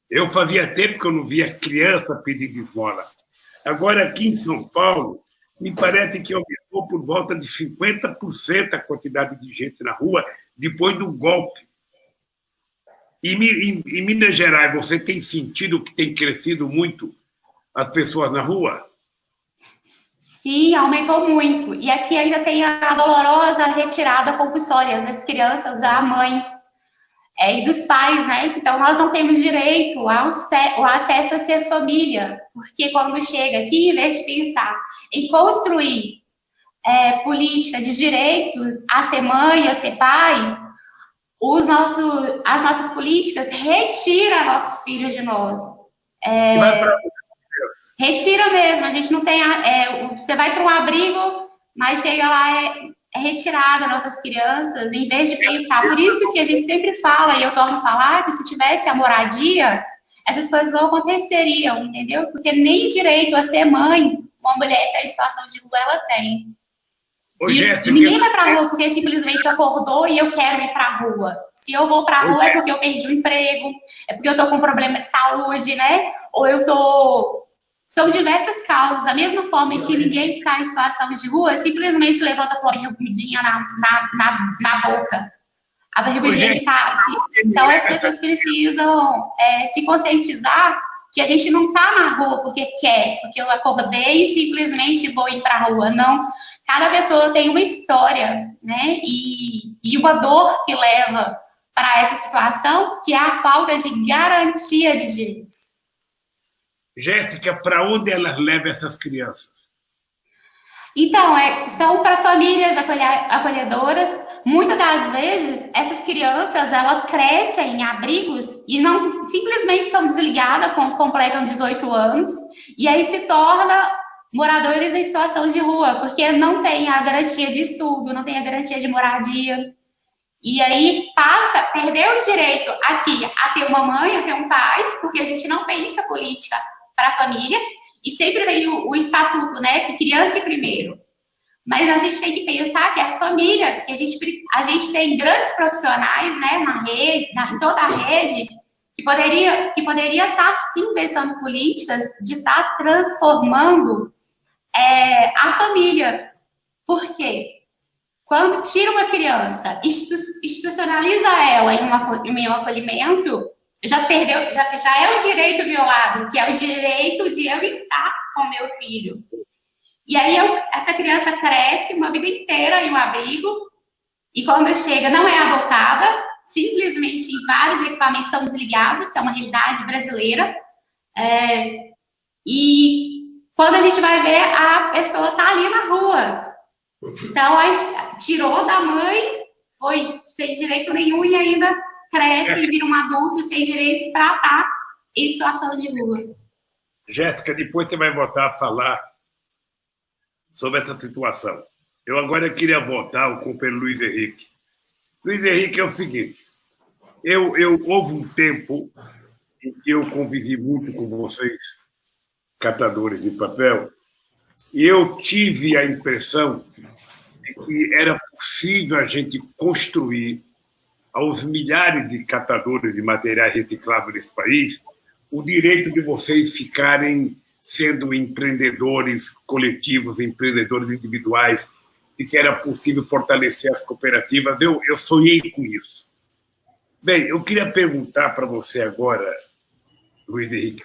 Eu fazia tempo que eu não via criança pedindo esmola. Agora, aqui em São Paulo, me parece que aumentou por volta de 50% a quantidade de gente na rua depois do golpe. Em Minas Gerais, você tem sentido que tem crescido muito as pessoas na rua? Sim, aumentou muito. E aqui ainda tem a dolorosa retirada compulsória das crianças da mãe e dos pais, né? Então, nós não temos direito ao acesso a ser família, porque quando chega aqui, em vez de pensar em construir política de direitos a ser mãe, a ser pai, as nossas políticas retiram nossos filhos de nós. Retira mesmo, a gente não tem... você vai para um abrigo, mas chega lá, é retirada nossas crianças, em vez de pensar. Por isso que a gente sempre fala, e eu torno a falar, que se tivesse a moradia, essas coisas não aconteceriam, entendeu? Porque nem direito a ser mãe, uma mulher que está em situação de rua, ela tem. E ninguém vai para a rua porque simplesmente acordou e eu quero ir para a rua. Se eu vou para a rua é porque eu perdi o emprego, é porque eu estou com problema de saúde, né? Ou eu tô... São diversas causas. Da mesma forma que ninguém cai em situação de rua, simplesmente levanta com a barrigudinha na boca. A barrigudinha que tá aqui. Então, as pessoas precisam se conscientizar que a gente não tá na rua porque quer, porque eu acordei e simplesmente vou ir para a rua. Não. Cada pessoa tem uma história, né? E uma dor que leva para essa situação, que é a falta de garantia de direitos. Jéssica, para onde elas levam essas crianças? Então, são para famílias acolhedoras. Muitas das vezes, essas crianças, elas crescem em abrigos e não simplesmente são desligadas quando completam 18 anos, e aí se torna moradores em situação de rua, porque não tem a garantia de estudo, não tem a garantia de moradia. E aí perdeu o direito aqui a ter uma mãe, a ter um pai, porque a gente não pensa política para a família, e sempre vem o estatuto, né, que criança primeiro. Mas a gente tem que pensar que a família, que a gente tem grandes profissionais, né, na rede, em toda a rede, que poderia estar, sim, pensando políticas de estar transformando a família. Por quê? Quando tira uma criança, institucionaliza ela em um acolhimento, já é um direito violado, que é o direito de eu estar com meu filho. E aí essa criança cresce uma vida inteira em um abrigo, e quando chega não é adotada, simplesmente vários equipamentos são desligados, que é uma realidade brasileira. E quando a gente vai ver, a pessoa está ali na rua. Então, tirou da mãe, foi sem direito nenhum e ainda cresce e vira um adulto sem direitos para estar em situação de rua. Jéssica, depois você vai voltar a falar sobre essa situação. Eu agora queria voltar ao companheiro Luiz Henrique. Luiz Henrique, é o seguinte, houve um tempo em que eu convivi muito com vocês, catadores de papel, e eu tive a impressão de que era possível a gente construir aos milhares de catadores de materiais recicláveis nesse país o direito de vocês ficarem sendo empreendedores coletivos, empreendedores individuais, e que era possível fortalecer as cooperativas. Eu sonhei com isso. Bem, eu queria perguntar para você agora, Luiz Henrique,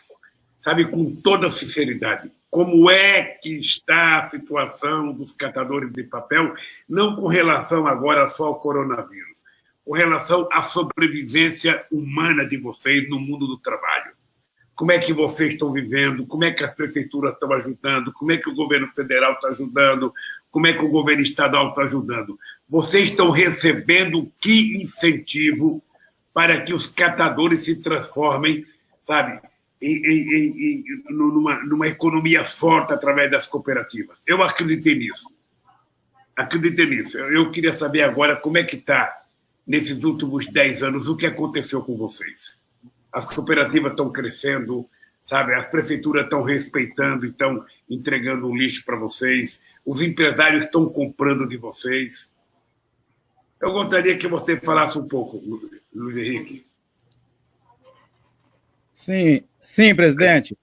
sabe, com toda sinceridade, como é que está a situação dos catadores de papel, não com relação agora só ao coronavírus, com relação à sobrevivência humana de vocês no mundo do trabalho. Como é que vocês estão vivendo, como é que as prefeituras estão ajudando, como é que o governo federal está ajudando, como é que o governo estadual está ajudando. Vocês estão recebendo que incentivo para que os catadores se transformem, sabe, numa economia forte através das cooperativas? Eu acreditei nisso. Eu queria saber agora como é que está, nesses últimos 10 anos, o que aconteceu com vocês. As cooperativas estão crescendo, sabe? As prefeituras estão respeitando e estão entregando o lixo para vocês, os empresários estão comprando de vocês. Eu gostaria que você falasse um pouco, Luiz Henrique. Sim, presidente.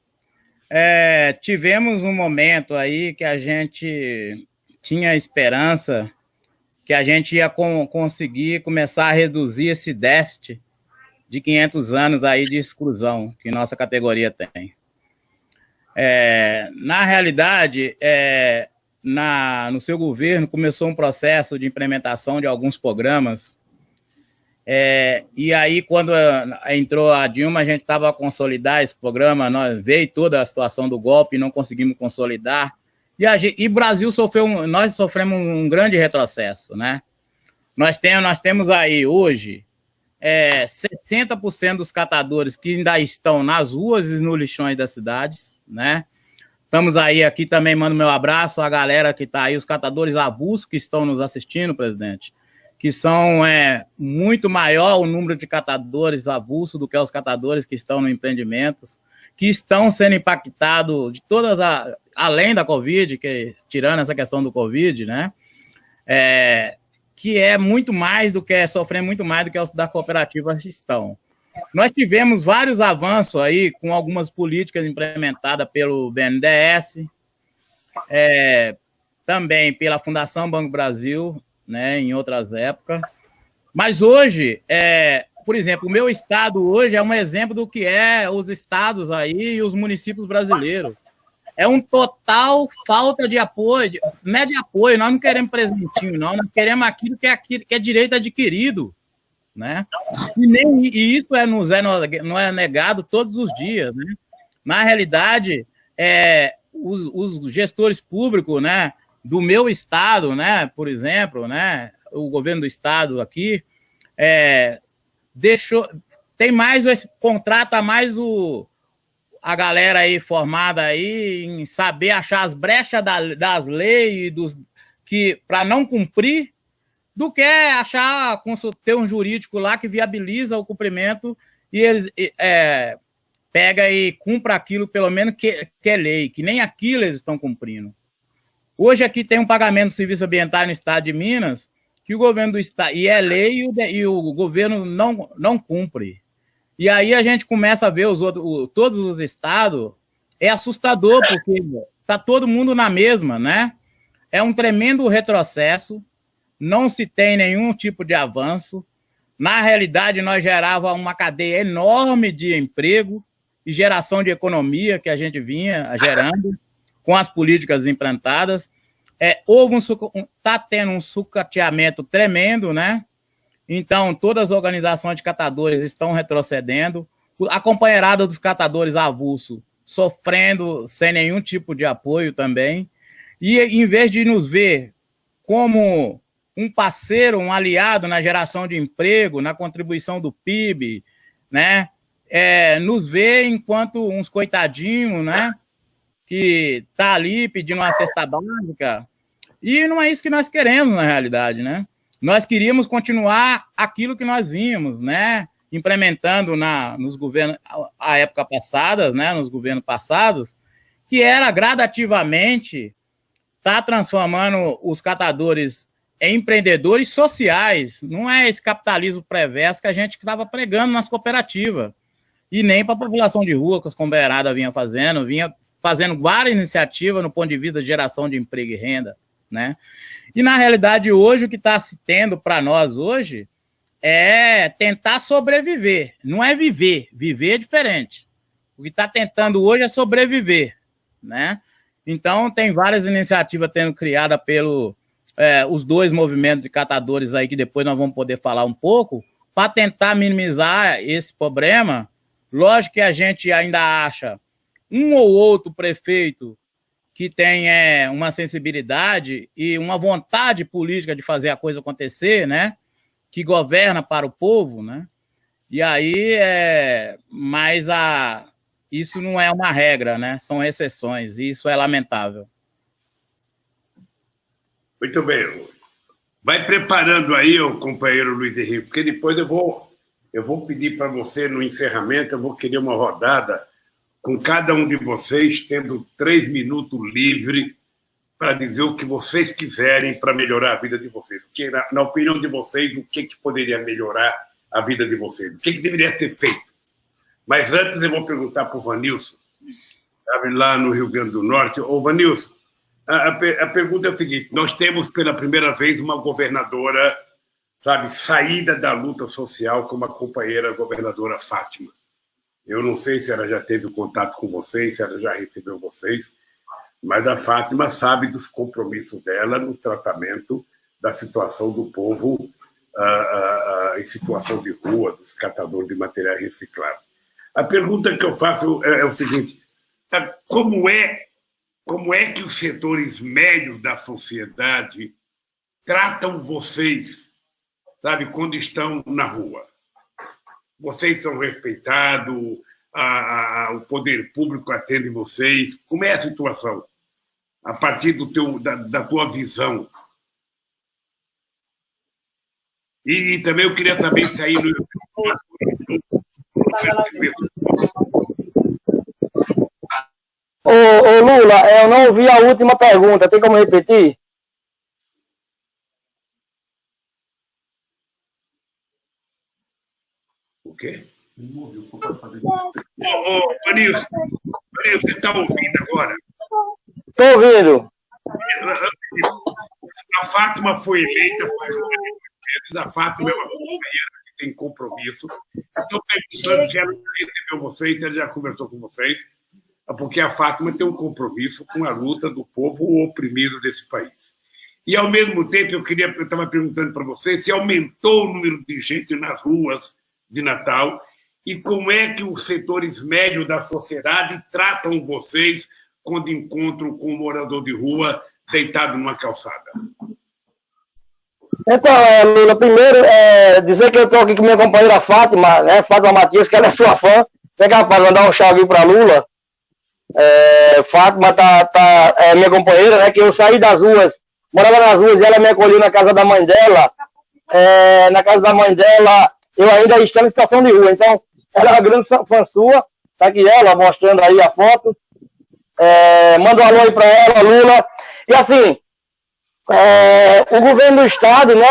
Tivemos um momento aí que a gente tinha a esperança que a gente ia conseguir começar a reduzir esse déficit de 500 anos aí de exclusão que nossa categoria tem. Na realidade, no seu governo começou um processo de implementação de alguns programas, e aí quando entrou a Dilma, a gente estava a consolidar esse programa, veio toda a situação do golpe e não conseguimos consolidar, e o Brasil nós sofremos um grande retrocesso, né? Nós temos aí hoje 60% dos catadores que ainda estão nas ruas e nos lixões das cidades, né? Estamos aí, aqui também mando meu abraço à galera que está aí, os catadores avulsos que estão nos assistindo, presidente, que são muito maior o número de catadores avulsos do que os catadores que estão no empreendimentos, que estão sendo impactados de todas além da Covid, tirando essa questão do Covid, né? Que é muito mais do que sofrer muito mais do que os da cooperativa estão. Nós tivemos vários avanços aí com algumas políticas implementadas pelo BNDES, também pela Fundação Banco Brasil, né, em outras épocas. Mas hoje, por exemplo, o meu estado hoje é um exemplo do que é os estados aí e os municípios brasileiros. É um total falta de apoio, não é de apoio, nós não queremos presentinho, não, nós queremos aquilo que é direito adquirido, né? E isso não é negado todos os dias, né? Na realidade, os gestores públicos, né, do meu estado, né, por exemplo, né, o governo do estado aqui, contrata mais a galera aí formada aí em saber achar as brechas das leis para não cumprir, do que ter um jurídico lá que viabiliza o cumprimento e eles pega e cumpra aquilo, pelo menos, que é lei, que nem aquilo eles estão cumprindo. Hoje aqui tem um pagamento de serviço ambiental no estado de Minas, que o governo do estado, e é lei, e o governo não cumpre. E aí a gente começa a ver todos os estados, é assustador, porque está todo mundo na mesma, né? É um tremendo retrocesso, não se tem nenhum tipo de avanço. Na realidade, nós gerava uma cadeia enorme de emprego e geração de economia que a gente vinha gerando com as políticas implantadas. Está tendo um sucateamento tremendo, né? Então, todas as organizações de catadores estão retrocedendo. A companheirada dos catadores avulso sofrendo sem nenhum tipo de apoio também. E, em vez de nos ver como um parceiro, um aliado na geração de emprego, na contribuição do PIB, né? Nos vê enquanto uns coitadinhos, né? Que tá ali pedindo uma cesta básica. E não é isso que nós queremos, na realidade, né? Nós queríamos continuar aquilo que nós vimos, né? Implementando nos governos, a época passada, né? Nos governos passados, que era gradativamente transformando os catadores em empreendedores sociais. Não é esse capitalismo perverso que a gente estava pregando nas cooperativas. E nem para a população de rua, que os companheiradas vinha fazendo várias iniciativas no ponto de vista de geração de emprego e renda, né? E, na realidade, hoje, o que está se tendo para nós hoje é tentar sobreviver. Não é viver. Viver é diferente. O que está tentando hoje é sobreviver, né? Então, tem várias iniciativas sendo criadas os dois movimentos de catadores aí, que depois nós vamos poder falar um pouco, para tentar minimizar esse problema. Lógico que a gente ainda acha um ou outro prefeito que tem uma sensibilidade e uma vontade política de fazer a coisa acontecer, né? Que governa para o povo, né? E aí, mas isso não é uma regra, né? São exceções, e isso é lamentável. Muito bem. Vai preparando aí, o companheiro Luiz Henrique, porque depois eu vou pedir para você, no encerramento, eu vou querer uma rodada com cada um de vocês, tendo 3 minutos livre para dizer o que vocês quiserem para melhorar a vida de vocês. Porque, na opinião de vocês, o que poderia melhorar a vida de vocês? O que deveria ser feito? Mas antes eu vou perguntar para o Vanilson, sabe, lá no Rio Grande do Norte. Ô, Vanilson, a pergunta é o seguinte: nós temos pela primeira vez uma governadora, sabe, saída da luta social como a companheira governadora Fátima. Eu não sei se ela já teve contato com vocês, se ela já recebeu vocês, mas a Fátima sabe dos compromissos dela no tratamento da situação do povo em situação de rua, dos catadores de material reciclado. A pergunta que eu faço é o seguinte: como é que os setores médios da sociedade tratam vocês, sabe, quando estão na rua? Vocês são respeitados, o poder público atende vocês? Como é a situação? A partir da tua visão. E também eu queria saber se aí no... Ô Lula, eu não ouvi a última pergunta, tem como repetir? O quê? Vanilson, você está ouvindo agora? Estou ouvindo. A Fátima foi eleita faz um ano. A Fátima é uma companheira que tem compromisso. Estou perguntando se ela recebeu vocês, se ela já conversou com vocês, porque a Fátima tem um compromisso com a luta do povo oprimido desse país. E, ao mesmo tempo, eu estava perguntando para vocês se aumentou o número de gente nas ruas de Natal e como é que os setores médios da sociedade tratam vocês quando encontram com um morador de rua deitado numa calçada. Então, Lula, primeiro, dizer que eu estou aqui com minha companheira Fátima, né, Fátima Matias, que ela é sua fã. Vem cá, para mandar um chá aqui para Lula. Fátima é minha companheira, né, que eu saí das ruas, morava nas ruas e ela me acolheu na casa da mãe dela. Na casa da mãe dela, eu ainda estou em situação de rua. Então, ela é uma grande fã sua. Está aqui ela, mostrando aí a foto. Manda um alô aí para ela, Lula. E assim... o governo do Estado, né,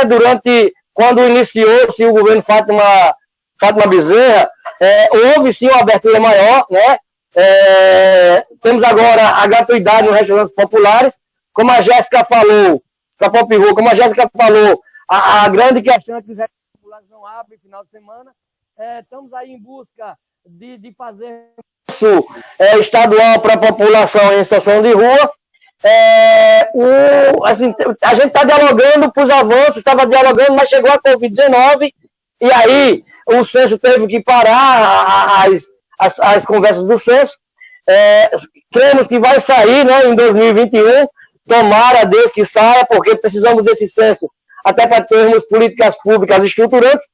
quando iniciou-se o governo Fátima Bezerra, houve sim uma abertura maior, né? Temos agora a gratuidade nos restaurantes populares, como a Jéssica falou, para Pop Rua, como a Jéssica falou, a grande questão é que os restaurantes populares não abrem final de semana. Estamos aí em busca de fazer isso estadual para a população em situação de rua. Assim, a gente está dialogando para os avanços, estava dialogando, mas chegou a Covid-19 e aí o censo teve que parar as conversas do censo. Cremos que vai sair, né, em 2021, tomara a Deus que saia, porque precisamos desse censo até para termos políticas públicas estruturantes.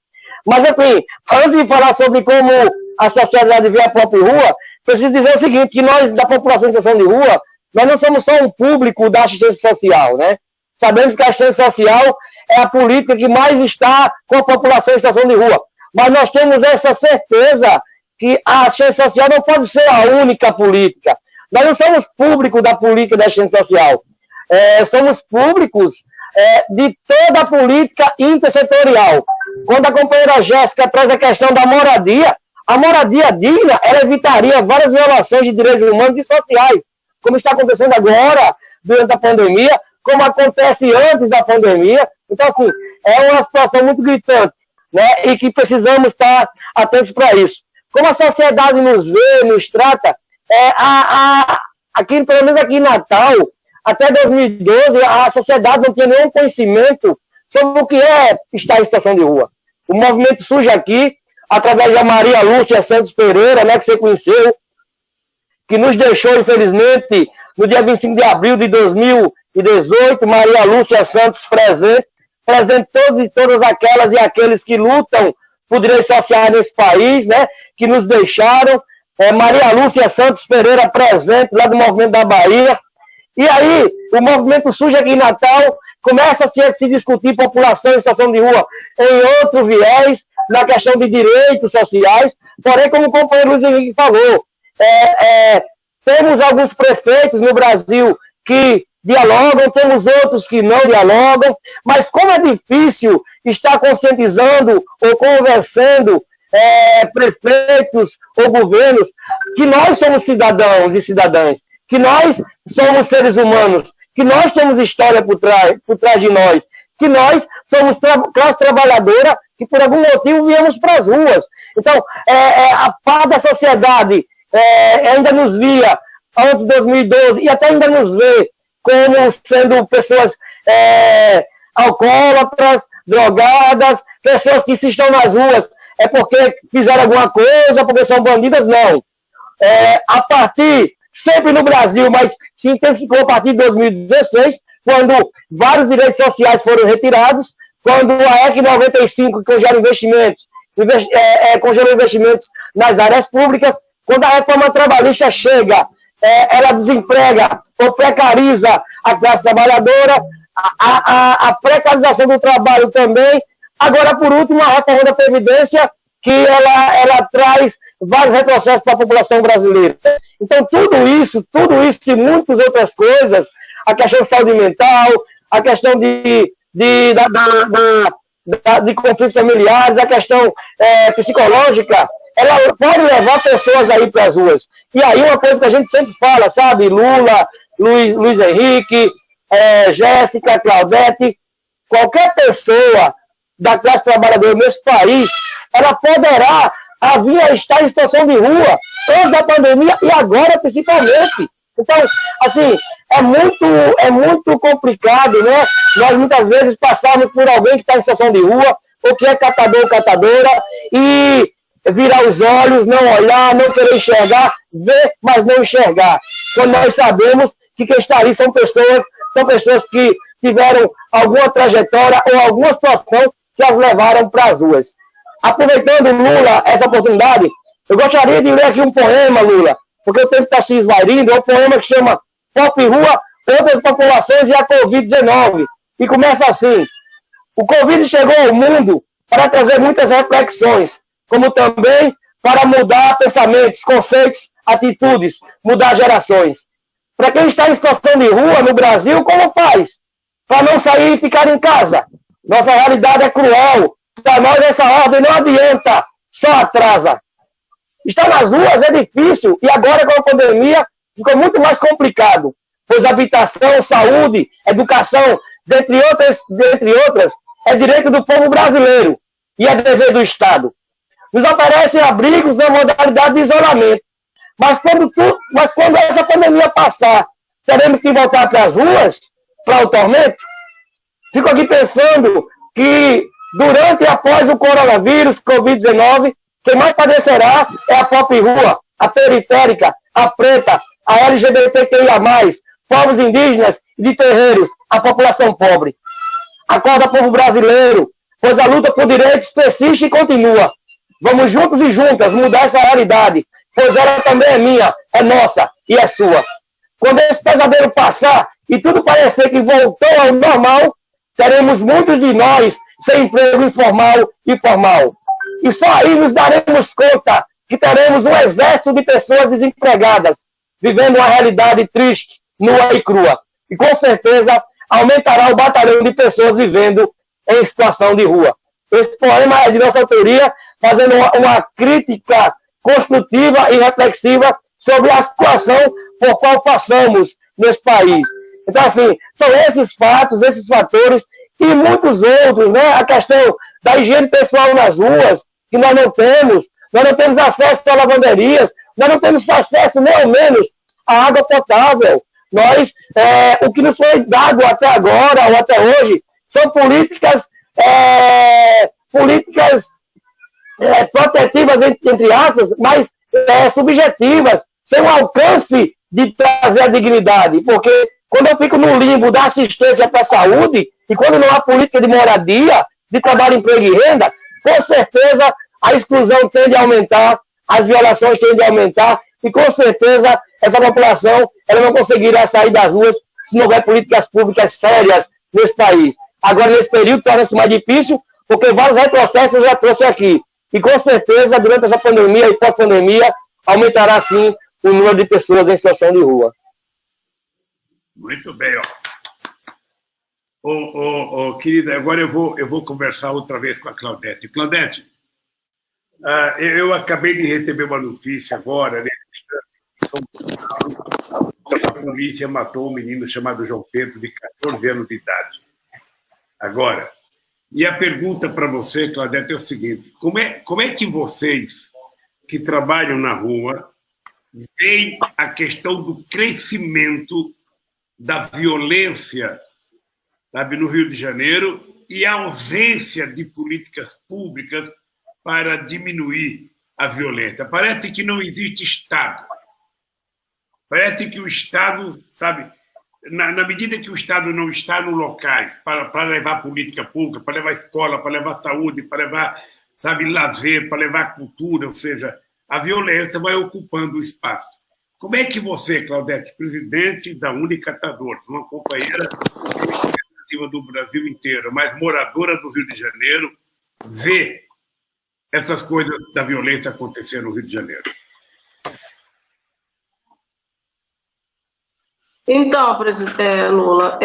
Mas, enfim, antes de falar sobre como a sociedade vê a própria rua, preciso dizer o seguinte, que nós, da população em situação de rua, nós não somos só um público da assistência social, né? Sabemos que a assistência social é a política que mais está com a população em situação de rua. Mas nós temos essa certeza que a assistência social não pode ser a única política. Nós não somos público da política da assistência social. Somos públicos de toda a política intersetorial. Quando a companheira Jéssica traz a questão da moradia, a moradia digna, ela evitaria várias violações de direitos humanos e sociais, como está acontecendo agora, durante a pandemia, como acontece antes da pandemia. Então, assim, é uma situação muito gritante, né? E que precisamos estar atentos para isso. Como a sociedade nos vê, nos trata, aqui, pelo menos aqui em Natal, até 2012, a sociedade não tinha nenhum conhecimento sobre o que é estar em situação de rua. O movimento surge aqui, através da Maria Lúcia Santos Pereira, né, que você conheceu, que nos deixou, infelizmente, no dia 25 de abril de 2018, Maria Lúcia Santos presente todos e todas aquelas e aqueles que lutam por direitos sociais nesse país, né, que nos deixaram. Maria Lúcia Santos Pereira presente lá do Movimento da Bahia. E aí, o movimento surge aqui em Natal, começa a se discutir população em situação de rua em outro viés, na questão de direitos sociais, porém, como o companheiro Luiz Henrique falou, temos alguns prefeitos no Brasil que dialogam, temos outros que não dialogam, mas como é difícil estar conscientizando ou conversando prefeitos ou governos que nós somos cidadãos e cidadãs, que nós somos seres humanos, que nós temos história por trás de nós, que nós somos classe trabalhadora que por algum motivo viemos para as ruas. Então, a parte da sociedade ainda nos via antes de 2012 e até ainda nos vê como sendo pessoas alcoólatras, drogadas, pessoas que se estão nas ruas porque fizeram alguma coisa, porque são bandidas, não. A partir, sempre no Brasil, mas se intensificou a partir de 2016, quando vários direitos sociais foram retirados, quando a EC 95 congelou investimentos nas áreas públicas, Quando a reforma trabalhista chega, ela desemprega ou precariza a classe trabalhadora, a precarização do trabalho também. Agora, por último, a reforma da Previdência, que ela traz vários retrocessos para a população brasileira. Então, tudo isso e muitas outras coisas, a questão de saúde mental, a questão de conflitos familiares, a questão psicológica, ela pode levar pessoas aí para as ruas. E aí uma coisa que a gente sempre fala, sabe? Lula, Luiz Henrique, Jéssica, Claudete, qualquer pessoa da classe trabalhadora nesse país, ela poderá vir a estar em situação de rua antes da pandemia e agora principalmente. Então, assim, é muito complicado, né? Nós muitas vezes passamos por alguém que está em situação de rua, ou que é catador ou catadora, e virar os olhos, não olhar, não querer enxergar, ver, mas não enxergar. Quando nós sabemos que quem está ali são pessoas que tiveram alguma trajetória ou alguma situação que as levaram para as ruas. Aproveitando, Lula, essa oportunidade, eu gostaria de ler aqui um poema, Lula, porque o tempo está se esvairindo, é um poema que chama Pop Rua, Outras Populações e a Covid-19. E começa assim: o Covid chegou ao mundo para trazer muitas reflexões, como também para mudar pensamentos, conceitos, atitudes, mudar gerações. Para quem está em situação de rua no Brasil, como faz? Para não sair e ficar em casa. Nossa realidade é cruel. Para nós essa ordem não adianta, só atrasa. Estar nas ruas é difícil e agora com a pandemia ficou muito mais complicado, pois habitação, saúde, educação, dentre outras, é direito do povo brasileiro e é dever do Estado. Nos oferecem abrigos na modalidade de isolamento, mas quando essa pandemia passar, teremos que voltar para as ruas, para o tormento? Fico aqui pensando que durante e após o coronavírus, Covid-19, quem mais padecerá é a pop rua, a periférica, a preta, a LGBTQIA+, povos indígenas e de terreiros, a população pobre. Acorda, povo brasileiro, pois a luta por direitos persiste e continua. Vamos juntos e juntas mudar essa realidade, pois ela também é minha, é nossa e é sua. Quando esse pesadelo passar e tudo parecer que voltou ao normal, teremos muitos de nós sem emprego informal e formal. E só aí nos daremos conta que teremos um exército de pessoas desempregadas, vivendo uma realidade triste, nua e crua. E com certeza aumentará o batalhão de pessoas vivendo em situação de rua. Esse poema é de nossa autoria, fazendo uma crítica construtiva e reflexiva sobre a situação por qual passamos nesse país. Então, assim, são esses fatos, esses fatores e muitos outros, né? A questão da higiene pessoal nas ruas, que nós não temos acesso a lavanderias, nós não temos acesso nem ao menos à água potável. O que nos foi dado até agora, ou até hoje, são políticas protetivas, entre aspas, mas subjetivas, sem o alcance de trazer a dignidade. Porque quando eu fico no limbo da assistência para a saúde, e quando não há política de moradia, de trabalho, emprego e renda, com certeza a exclusão tende a aumentar, as violações tendem a aumentar, e com certeza essa população ela não conseguirá sair das ruas se não houver políticas públicas sérias nesse país. Agora, nesse período, torna-se mais difícil, porque vários retrocessos eu já trouxe aqui. E com certeza, durante essa pandemia e pós-pandemia, aumentará sim o número de pessoas em situação de rua. Muito bem, querida, agora eu vou conversar outra vez com a Claudete. Claudete, eu acabei de receber uma notícia agora, nesse instante, a polícia matou um menino chamado João Pedro, de 14 anos de idade. Agora, e a pergunta para você, Claudete, é o seguinte: como é que vocês, que trabalham na rua, veem a questão do crescimento da violência, sabe, no Rio de Janeiro e a ausência de políticas públicas para diminuir a violência? Parece que não existe Estado. Parece que o Estado, sabe, na medida que o Estado não está nos locais para levar política pública, para levar escola, para levar saúde, para levar, sabe, lazer, para levar cultura, ou seja, a violência vai ocupando o espaço. Como é que você, Claudete, presidente da Unicatadores, uma companheira representativa do Brasil inteiro, mas moradora do Rio de Janeiro, vê essas coisas da violência acontecer no Rio de Janeiro? Então, presidente Lula,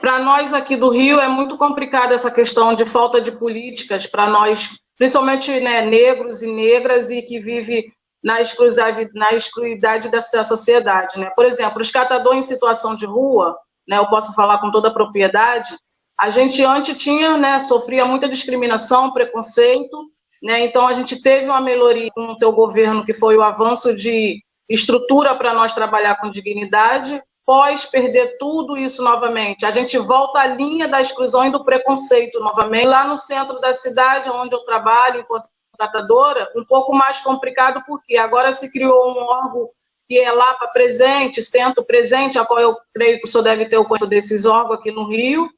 para nós aqui do Rio é muito complicada essa questão de falta de políticas para nós, principalmente, né, negros e negras, e que vive na excluidade dessa sociedade, né? Por exemplo, os catadores em situação de rua, né, eu posso falar com toda a propriedade, a gente antes tinha, né, sofria muita discriminação, preconceito, né? Então a gente teve uma melhoria com o teu governo, que foi o avanço de estrutura para nós trabalhar com dignidade. Pós perder tudo isso novamente, a gente volta à linha da exclusão e do preconceito novamente. Lá no centro da cidade, onde eu trabalho enquanto catadora, um pouco mais complicado, porque agora se criou um órgão que é lá para presente, centro presente, a qual eu creio que o senhor deve ter o conhecimento desses órgãos aqui no Rio,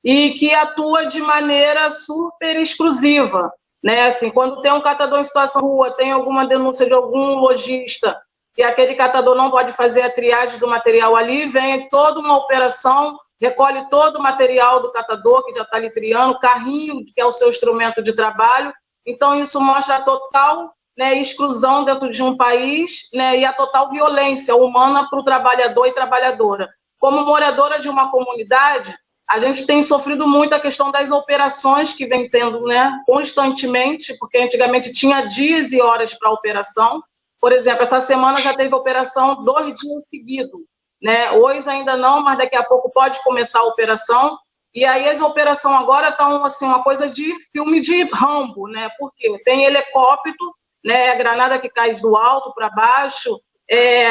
e que atua de maneira super exclusiva, né? Assim, quando tem um catador em situação de rua, tem alguma denúncia de algum lojista, que aquele catador não pode fazer a triagem do material ali, vem toda uma operação, recolhe todo o material do catador, que já está ali triando, carrinho, que é o seu instrumento de trabalho. Então, isso mostra a total, né, exclusão dentro de um país, né, e a total violência humana para o trabalhador e trabalhadora. Como moradora de uma comunidade, a gente tem sofrido muito a questão das operações que vem tendo, né, constantemente, porque antigamente tinha dias e horas para operação. Por exemplo, essa semana já teve operação 2 dias seguidos, né? Hoje ainda não, mas daqui a pouco pode começar a operação. E aí as operações agora estão assim, uma coisa de filme de Rambo, né? Porque tem helicóptero, né? A granada que cai do alto para baixo,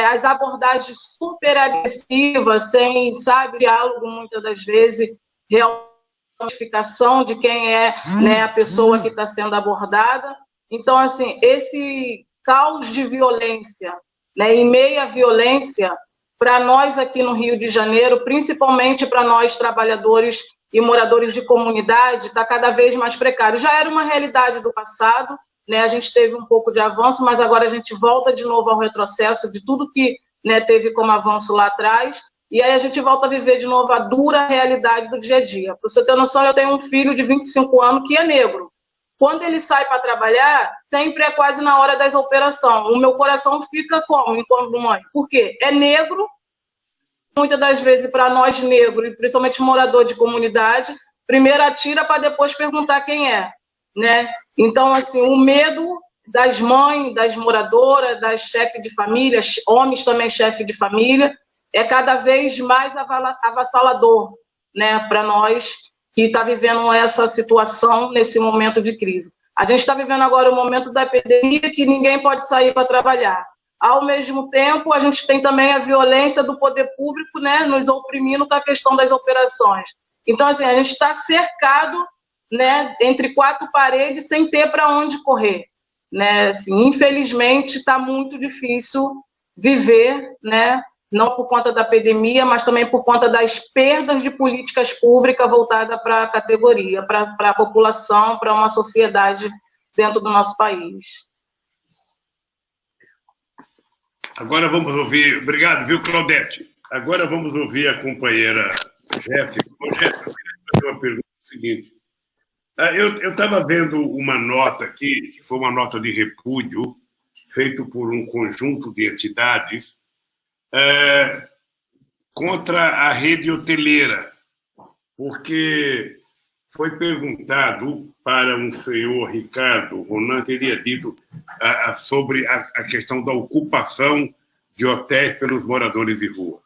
as abordagens super agressivas, sem, sabe, diálogo muitas das vezes, real identificação de quem é, né, a pessoa que está sendo abordada. Então, assim, esse caos de violência, né, em meio à violência, para nós aqui no Rio de Janeiro, principalmente para nós trabalhadores e moradores de comunidade, está cada vez mais precário. Já era uma realidade do passado, né, a gente teve um pouco de avanço, mas agora a gente volta de novo ao retrocesso de tudo que, né, teve como avanço lá atrás, e aí a gente volta a viver de novo a dura realidade do dia a dia. Para você ter noção, eu tenho um filho de 25 anos que é negro. Quando ele sai para trabalhar, sempre é quase na hora das operações. O meu coração fica como, enquanto mãe? Por quê? É negro, muitas das vezes para nós negros, e principalmente morador de comunidade, primeiro atira para depois perguntar quem é, né? Então, assim, o medo das mães, das moradoras, das chefes de família, homens também chefes de família, é cada vez mais avassalador, né, para nós que está vivendo essa situação nesse momento de crise. A gente está vivendo agora o momento da epidemia, que ninguém pode sair para trabalhar. Ao mesmo tempo, a gente tem também a violência do poder público, né, nos oprimindo com a questão das operações. Então, assim, a gente está cercado, né, entre 4 paredes, sem ter para onde correr, né? Assim, infelizmente, está muito difícil viver, né, não por conta da epidemia, mas também por conta das perdas de políticas públicas voltadas para a categoria, para a população, para uma sociedade dentro do nosso país. Agora vamos ouvir... Obrigado, viu, Claudete? Agora vamos ouvir a companheira Jéssica. Jéssica, eu queria fazer uma pergunta seguinte. Eu estava vendo uma nota aqui, que foi uma nota de repúdio, feita por um conjunto de entidades, contra a rede hoteleira, porque foi perguntado para um senhor Ricardo Ronan, teria dito sobre a questão da ocupação de hotéis pelos moradores de rua.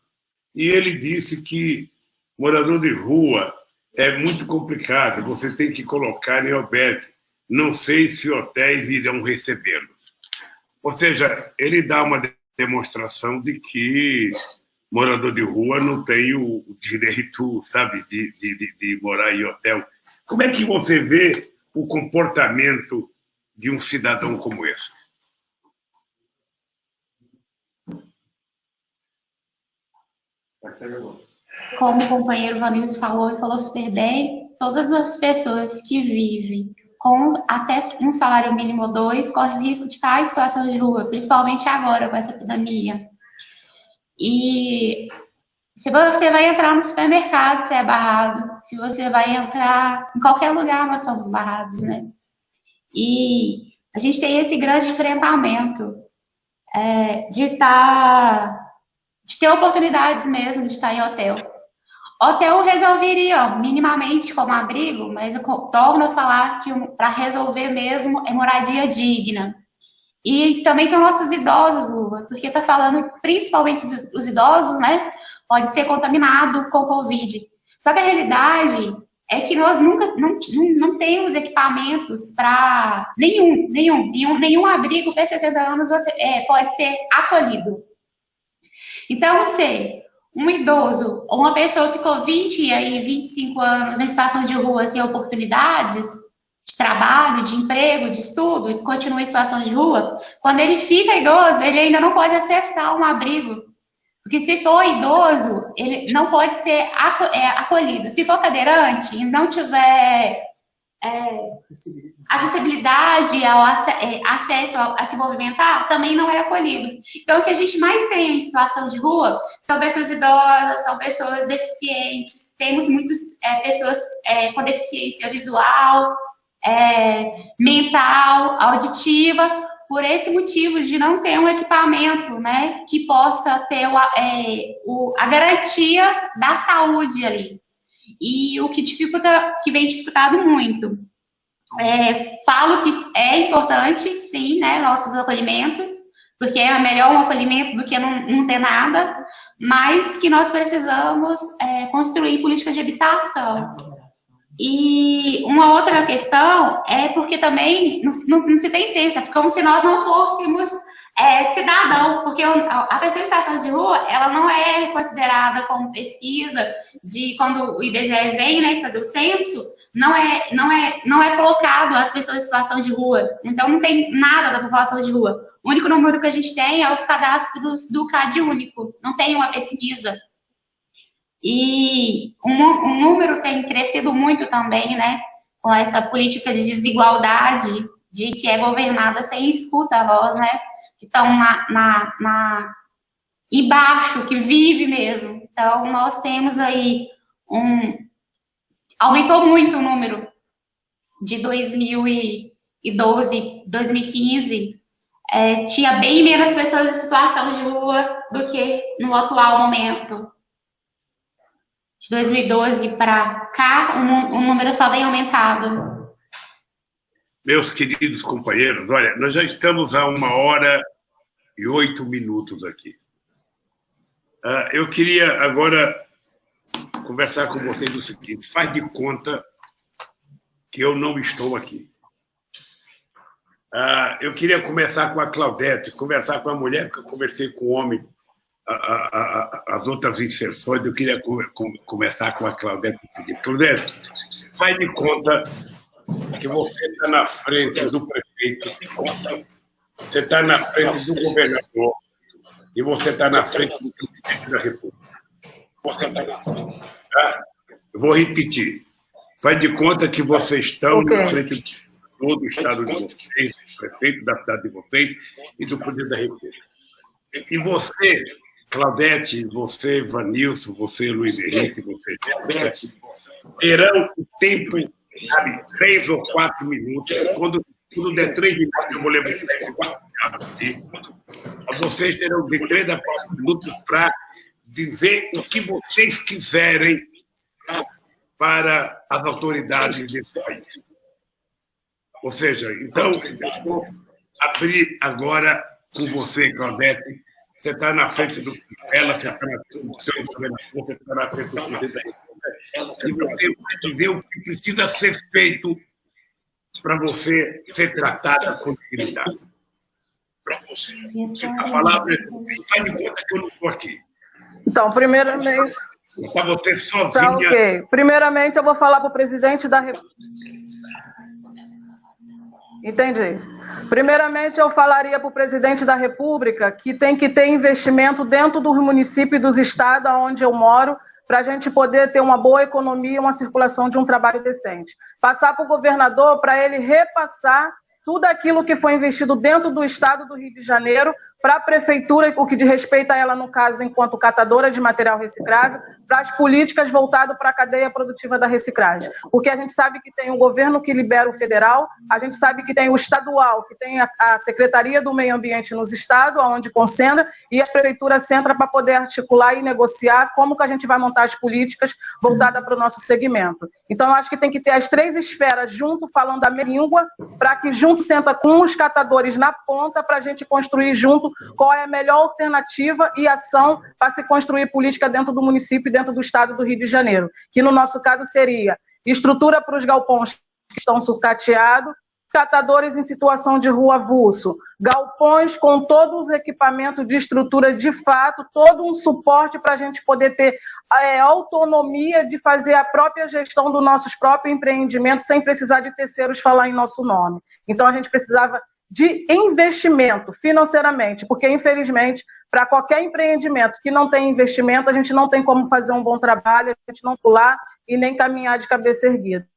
E ele disse que morador de rua é muito complicado, você tem que colocar em albergue. Não sei se hotéis irão recebê-los. Ou seja, ele dá uma demonstração de que morador de rua não tem o direito, sabe, de morar em hotel. Como é que você vê o comportamento de um cidadão como esse? Como o companheiro Vanilson falou e falou super bem, todas as pessoas que vivem com até um salário mínimo ou 2, corre o risco de estar em situação de rua, principalmente agora com essa epidemia. E se você vai entrar no supermercado, você é barrado. Se você vai entrar em qualquer lugar, nós somos barrados, né? E a gente tem esse grande enfrentamento de ter oportunidades mesmo de estar em hotel. Hotel resolveria minimamente como abrigo, mas eu torno a falar que para resolver mesmo é moradia digna. E também tem os nossos idosos, Lula, porque está falando principalmente os idosos, né? Pode ser contaminado com Covid. Só que a realidade é que nós não temos equipamentos para nenhum abrigo fez 60 anos pode ser acolhido. Então, se um idoso ou uma pessoa ficou 25 anos em situação de rua sem oportunidades de trabalho, de emprego, de estudo, e continua em situação de rua, quando ele fica idoso, ele ainda não pode acessar um abrigo. Porque se for idoso, ele não pode ser acolhido. Se for cadeirante e não tiver acessibilidade ao acesso a se movimentar, também não é acolhido. Então, o que a gente mais tem em situação de rua são pessoas idosas, são pessoas deficientes, temos muitas pessoas com deficiência visual, mental, auditiva, por esse motivo de não ter um equipamento, né, que possa ter a garantia da saúde ali. E o que vem dificultado muito. Falo que é importante, sim, né, nossos acolhimentos, porque é melhor um acolhimento do que não ter nada, mas que nós precisamos construir políticas de habitação. E uma outra questão é porque também não se tem ciência, como se nós não fôssemos cidadão, porque a pessoa em situação de rua, ela não é considerada como pesquisa de quando o IBGE vem, né, fazer o censo, não é colocado as pessoas em situação de rua, então não tem nada da população de rua. O único número que a gente tem é os cadastros do CAD único, não tem uma pesquisa. E um número tem crescido muito também, né, com essa política de desigualdade, de que é governada sem escuta a voz, né, que estão embaixo, que vive mesmo. Então, nós temos aí aumentou muito o número de 2012, 2015, tinha bem menos pessoas em situação de rua do que no atual momento. De 2012 para cá, o número só vem aumentado. Meus queridos companheiros, olha, nós já estamos há 1h08 aqui. Eu queria agora conversar com vocês o seguinte: faz de conta que eu não estou aqui. Eu queria começar com a Claudete, conversar com a mulher, porque eu conversei com o homem, as outras inserções. Eu queria começar com a Claudete. Claudete, faz de conta que você está na frente do prefeito, você está na frente do governador e você está na frente do presidente da República. Você está na frente. Tá? Eu vou repetir. Faz de conta que vocês estão na frente de todo o estado de vocês, do prefeito da cidade de vocês e do presidente da República. E você, Claudete, você, Vanilson, você, Luiz Henrique, você, Claudete, terão o tempo, sabe, 3 ou 4 minutos. Quando der 3 minutos, eu vou levar 3 ou 4 minutos. Vocês terão de 3 a 4 minutos para dizer o que vocês quiserem para as autoridades desse país. Ou seja, então, eu vou abrir agora com você, Claudete. Você está na frente do ela, você está na frente do seu governador, você está na frente do presidente da República, e você vai dizer o que precisa ser feito para você ser tratada com dignidade. A palavra é faz de conta que eu não estou aqui. Então, primeiramente... Está você sozinha. Tá, ok. Primeiramente, eu vou falar para o presidente da República. Entendi. Primeiramente, eu falaria para o presidente da República que tem que ter investimento dentro do município e dos estados onde eu moro para a gente poder ter uma boa economia e uma circulação de um trabalho decente. Passar para o governador para ele repassar tudo aquilo que foi investido dentro do estado do Rio de Janeiro para a prefeitura, o que diz respeito a ela, no caso, enquanto catadora de material reciclável, para as políticas voltadas para a cadeia produtiva da reciclagem. Porque a gente sabe que tem um governo que libera o federal, a gente sabe que tem o estadual, que tem a Secretaria do Meio Ambiente nos estados, onde concentra, e a prefeitura centra para poder articular e negociar como que a gente vai montar as políticas voltadas para o nosso segmento. Então, eu acho que tem que ter as três esferas junto, falando a mesma língua, para que junto senta com os catadores na ponta, para a gente construir junto qual é a melhor alternativa e ação para se construir política dentro do município e dentro do estado do Rio de Janeiro, que no nosso caso seria estrutura para os galpões que estão sucateados, catadores em situação de rua avulso, galpões com todos os equipamentos de estrutura de fato, todo um suporte para a gente poder ter autonomia de fazer a própria gestão dos nossos próprios empreendimentos sem precisar de terceiros falar em nosso nome. Então a gente precisava de investimento financeiramente, porque infelizmente para qualquer empreendimento que não tem investimento, a gente não tem como fazer um bom trabalho, a gente não pular e nem caminhar de cabeça erguida.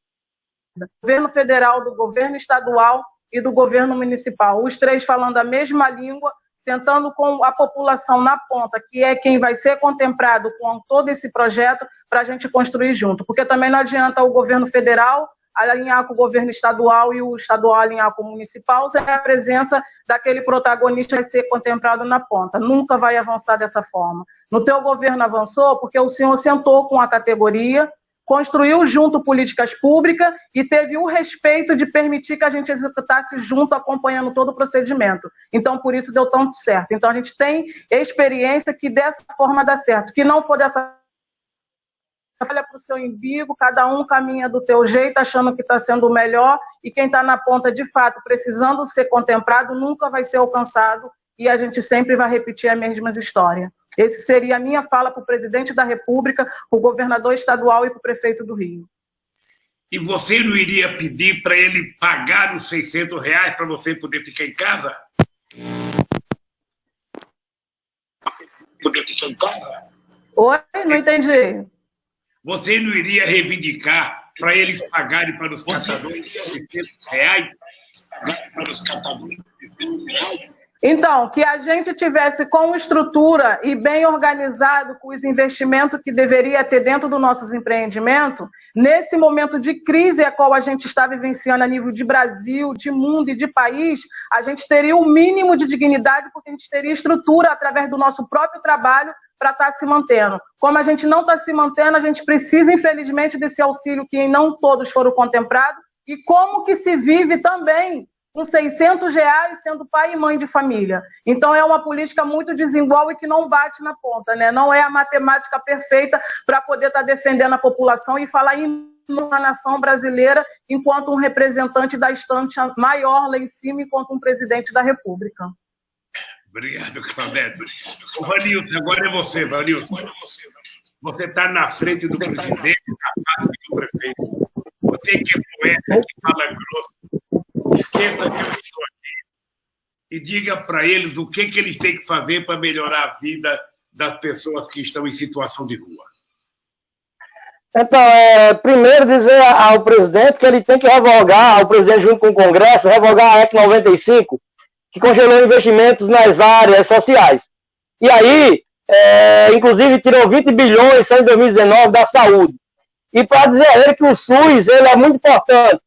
Do governo federal, do governo estadual e do governo municipal, os três falando a mesma língua, sentando com a população na ponta, que é quem vai ser contemplado com todo esse projeto para a gente construir junto, porque também não adianta o governo federal alinhar com o governo estadual e o estadual alinhar com o municipal, sem a presença daquele protagonista vai ser contemplado na ponta. Nunca vai avançar dessa forma. No teu governo avançou porque o senhor sentou com a categoria, construiu junto políticas públicas e teve o respeito de permitir que a gente executasse junto, acompanhando todo o procedimento. Então, por isso deu tanto certo. Então, a gente tem experiência que dessa forma dá certo. Que não for dessa olha para o seu umbigo, cada um caminha do teu jeito, achando que está sendo o melhor, e quem está na ponta, de fato, precisando ser contemplado, nunca vai ser alcançado, e a gente sempre vai repetir as mesmas histórias. Esse seria a minha fala para o presidente da República, para o governador estadual e para o prefeito do Rio. E você não iria pedir para ele pagar os R$600 para você poder ficar em casa? Poder ficar em casa? Oi? Não entendi. Você não iria reivindicar para eles pagarem para os catadores R$600? Para os catadores R$600? Então, que a gente tivesse com estrutura e bem organizado com os investimentos que deveria ter dentro dos nossos empreendimentos, nesse momento de crise a qual a gente está vivenciando a nível de Brasil, de mundo e de país, a gente teria o mínimo de dignidade porque a gente teria estrutura através do nosso próprio trabalho para estar se mantendo. Como a gente não está se mantendo, a gente precisa, infelizmente, desse auxílio que não todos foram contemplados, e como que se vive também com R$600 sendo pai e mãe de família. Então, é uma política muito desigual e que não bate na ponta, né? Não é a matemática perfeita para poder estar defendendo a população e falar em uma nação brasileira enquanto um representante da estante maior lá em cima, enquanto um presidente da República. Obrigado, Claudete. Vanilson, agora é você, Vanilson. Você está na frente do presidente, na parte do prefeito. Você que é poeta, que fala grosso, esquenta que eu estou aqui e diga para eles o que eles têm que fazer para melhorar a vida das pessoas que estão em situação de rua. Então, primeiro dizer ao presidente que ele tem que revogar, ao presidente junto com o Congresso, revogar a EC 95, que congelou investimentos nas áreas sociais. E aí, inclusive, tirou 20 bilhões só em 2019 da saúde. E para dizer a ele que o SUS ele é muito importante.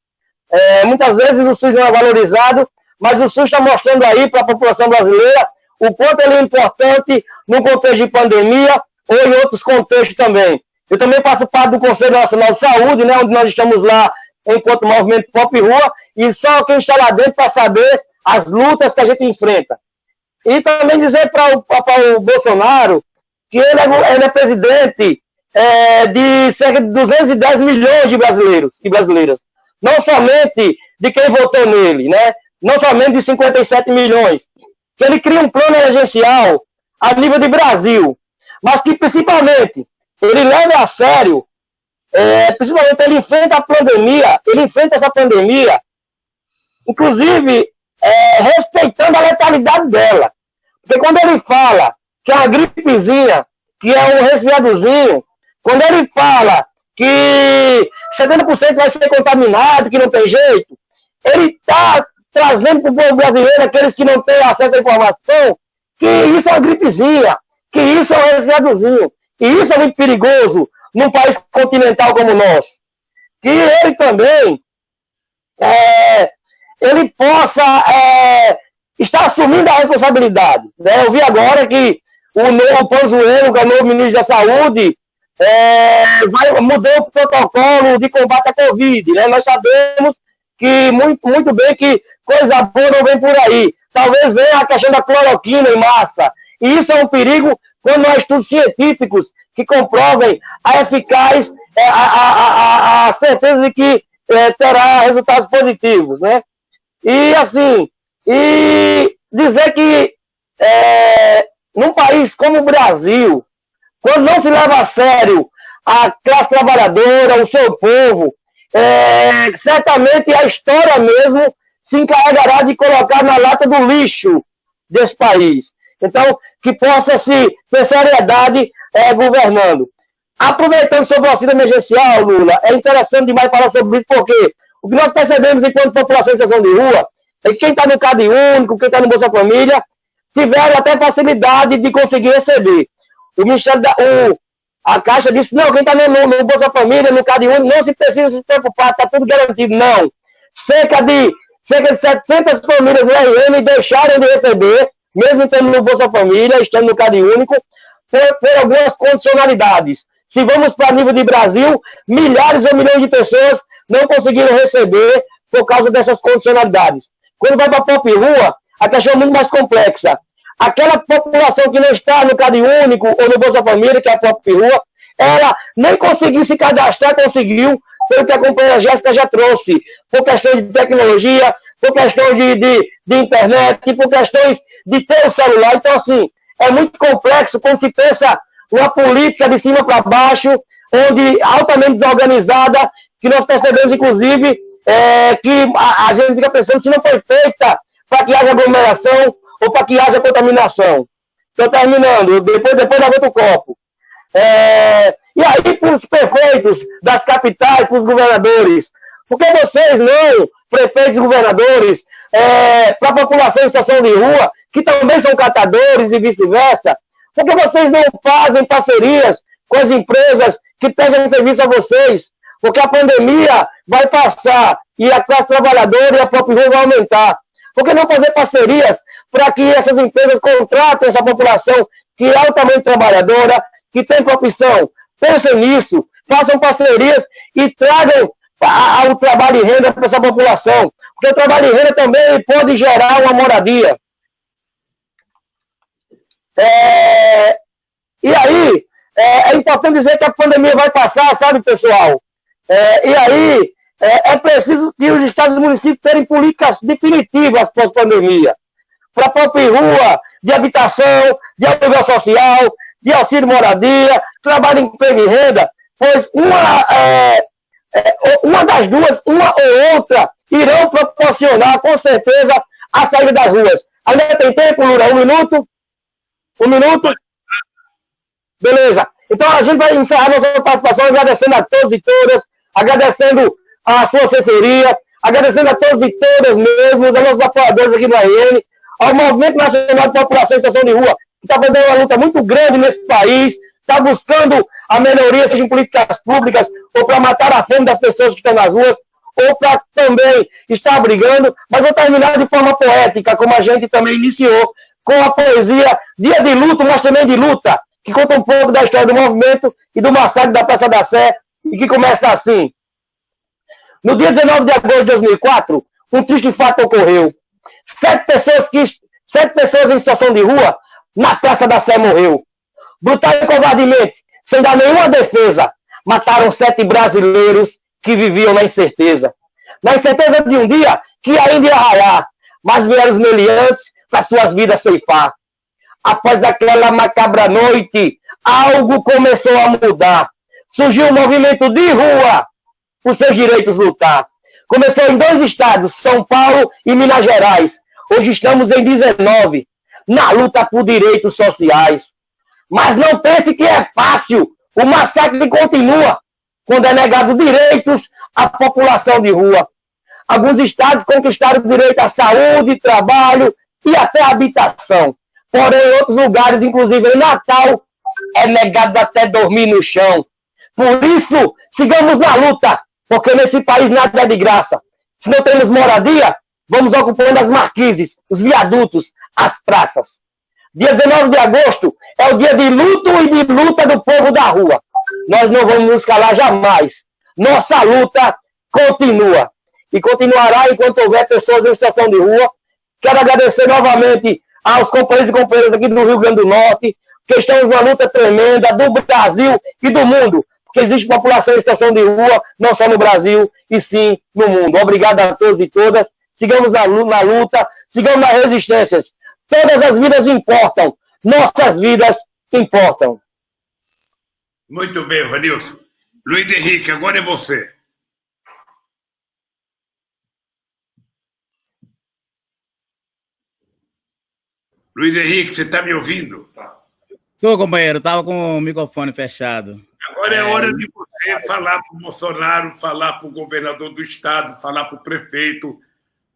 Muitas vezes o SUS não é valorizado, mas o SUS está mostrando aí para a população brasileira o quanto ele é importante no contexto de pandemia ou em outros contextos também. Eu também faço parte do Conselho Nacional de Saúde, né, onde nós estamos lá enquanto movimento Pop Rua, e só quem está lá dentro para saber as lutas que a gente enfrenta. E também dizer para o Bolsonaro que ele é presidente de cerca de 210 milhões de brasileiros e brasileiras. Não somente de quem votou nele, né? Não somente de 57 milhões. Que ele cria um plano emergencial a nível de Brasil, mas que principalmente ele leva a sério, principalmente ele enfrenta a pandemia, ele enfrenta essa pandemia, inclusive respeitando a letalidade dela. Porque quando ele fala que é uma gripezinha, que é um resfriadozinho, quando ele fala que 70% vai ser contaminado, que não tem jeito, ele está trazendo para o povo brasileiro, aqueles que não têm acesso à informação, que isso é uma gripezinha, que isso é um resfriadozinho, e isso é muito perigoso num país continental como o nosso. Que ele também ele possa estar assumindo a responsabilidade. Né? Eu vi agora que o Pazuello, que é o novo ministro da Saúde, mudou o protocolo de combate à Covid. Né? Nós sabemos que muito bem que coisa boa não vem por aí. Talvez venha a questão da cloroquina em massa. E isso é um perigo quando não há estudos científicos que comprovem a eficaz, a certeza de que terá resultados positivos, né? E assim, dizer que num país como o Brasil, quando não se leva a sério a classe trabalhadora, o seu povo, certamente a história mesmo se encarregará de colocar na lata do lixo desse país. Então, que possa se ter seriedade governando. Aproveitando sobre o auxílio emergencial, Lula, é interessante demais falar sobre isso, porque o que nós percebemos enquanto população em situação de rua é que quem está no Cade Único, quem está no Bolsa Família, tiveram até facilidade de conseguir receber. O Ministério a Caixa disse, não, quem está no Bolsa Família, no Cade Único, não se precisa se preocupar, está tudo garantido. Não. Cerca de 700 famílias no RN deixaram de receber, mesmo estando no Bolsa Família, estando no Cade Único, por algumas condicionalidades. Se vamos para nível de Brasil, milhares ou milhões de pessoas não conseguiram receber por causa dessas condicionalidades. Quando vai para a Pop Rua, a questão é muito mais complexa. Aquela população que não está no Cade Único ou no Bolsa Família, que é a Pop Rua, ela nem conseguiu se cadastrar, conseguiu, pelo que a companheira Jéssica já trouxe, por questões de tecnologia, por questões de internet, por questões de ter o celular. Então, assim, é muito complexo quando se pensa uma política de cima para baixo, onde altamente desorganizada, que nós percebemos, inclusive, que a gente fica pensando se não foi feita para que haja aglomeração ou para que haja contaminação. Estou terminando, depois dá outro copo. E aí, para os prefeitos das capitais, para os governadores, por que vocês não, prefeitos e governadores, para a população em situação de rua, que também são catadores e vice-versa, por que vocês não fazem parcerias com as empresas que prestam serviço a vocês? Porque a pandemia vai passar e a classe trabalhadora e a própria rua vai aumentar. Por que não fazer parcerias para que essas empresas contratem essa população que é altamente trabalhadora, que tem profissão? Pensem nisso, façam parcerias e tragam o trabalho e renda para essa população. Porque o trabalho e renda também pode gerar uma moradia. E aí, é importante dizer que a pandemia vai passar, sabe, pessoal? E aí, é preciso que os estados e municípios tenham políticas definitivas pós-pandemia. Para a própria rua, de habitação, de aluguel social, de auxílio moradia, trabalho, emprego e renda, pois uma das duas, uma ou outra, irão proporcionar, com certeza, a saída das ruas. Ainda tem tempo, Lula? 1 minuto? 1 minuto? Beleza. Então, a gente vai encerrar nossa participação agradecendo a todos e todas, agradecendo a sua assessoria, agradecendo a todos e todas mesmo, aos nossos apoiadores aqui no RN, ao Movimento Nacional de População em Situação de Rua, que está fazendo uma luta muito grande nesse país, está buscando a melhoria, seja em políticas públicas, ou para matar a fome das pessoas que estão nas ruas, ou para também estar brigando, mas vou terminar de forma poética, como a gente também iniciou, com a poesia Dia de Luto, mas também de Luta, que conta um pouco da história do movimento e do massacre da Praça da Sé, e que começa assim. No dia 19 de agosto de 2004, um triste fato ocorreu. 7 pessoas em situação de rua, na Praça da Sé morreu. Brutal e covardemente, sem dar nenhuma defesa, mataram 7 brasileiros que viviam na incerteza. Na incerteza de um dia que ainda ia raiar, mas vieram os meliantes para suas vidas ceifar. Após aquela macabra noite, algo começou a mudar. Surgiu um movimento de rua por seus direitos lutar. Começou em 2 estados, São Paulo e Minas Gerais. Hoje estamos em 19, na luta por direitos sociais. Mas não pense que é fácil O massacre continua quando é negado direitos à população de rua. Alguns estados conquistaram o direito à saúde, trabalho e até habitação. Porém, em outros lugares, inclusive em Natal, é negado até dormir no chão. Por isso, sigamos na luta, porque nesse país nada é de graça. Se não temos moradia, vamos ocupando as marquises, os viadutos, as praças. Dia 19 de agosto é o dia de luto e de luta do povo da rua. Nós não vamos nos calar jamais. Nossa luta continua. E continuará enquanto houver pessoas em situação de rua. Quero agradecer novamente aos companheiros e companheiras aqui do Rio Grande do Norte, que estão numa luta tremenda do Brasil e do mundo. Porque existe população em situação de rua, não só no Brasil, e sim no mundo. Obrigado a todos e todas. Sigamos na luta, sigamos nas resistências. Todas as vidas importam. Nossas vidas importam. Muito bem, Vanilson. Luiz Henrique, agora é você. Luiz Henrique, você está me ouvindo? Estou, companheiro. Estava com o microfone fechado. Agora é hora de você falar para o Bolsonaro, falar para o governador do estado, falar para o prefeito,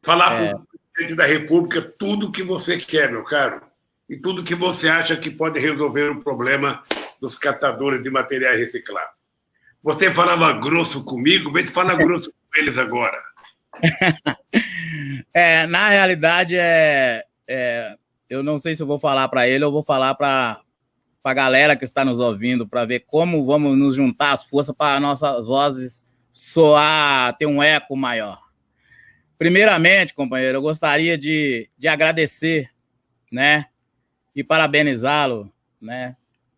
falar para o presidente da República, tudo o que você quer, meu caro. E tudo que você acha que pode resolver o problema dos catadores de materiais reciclados. Você falava grosso comigo, vê se fala grosso com eles agora. Na realidade, eu não sei se eu vou falar para ele ou vou falar para a galera que está nos ouvindo, para ver como vamos nos juntar as forças para nossas vozes soar, ter um eco maior. Primeiramente, companheiro, eu gostaria de agradecer, né, e parabenizá-lo, né,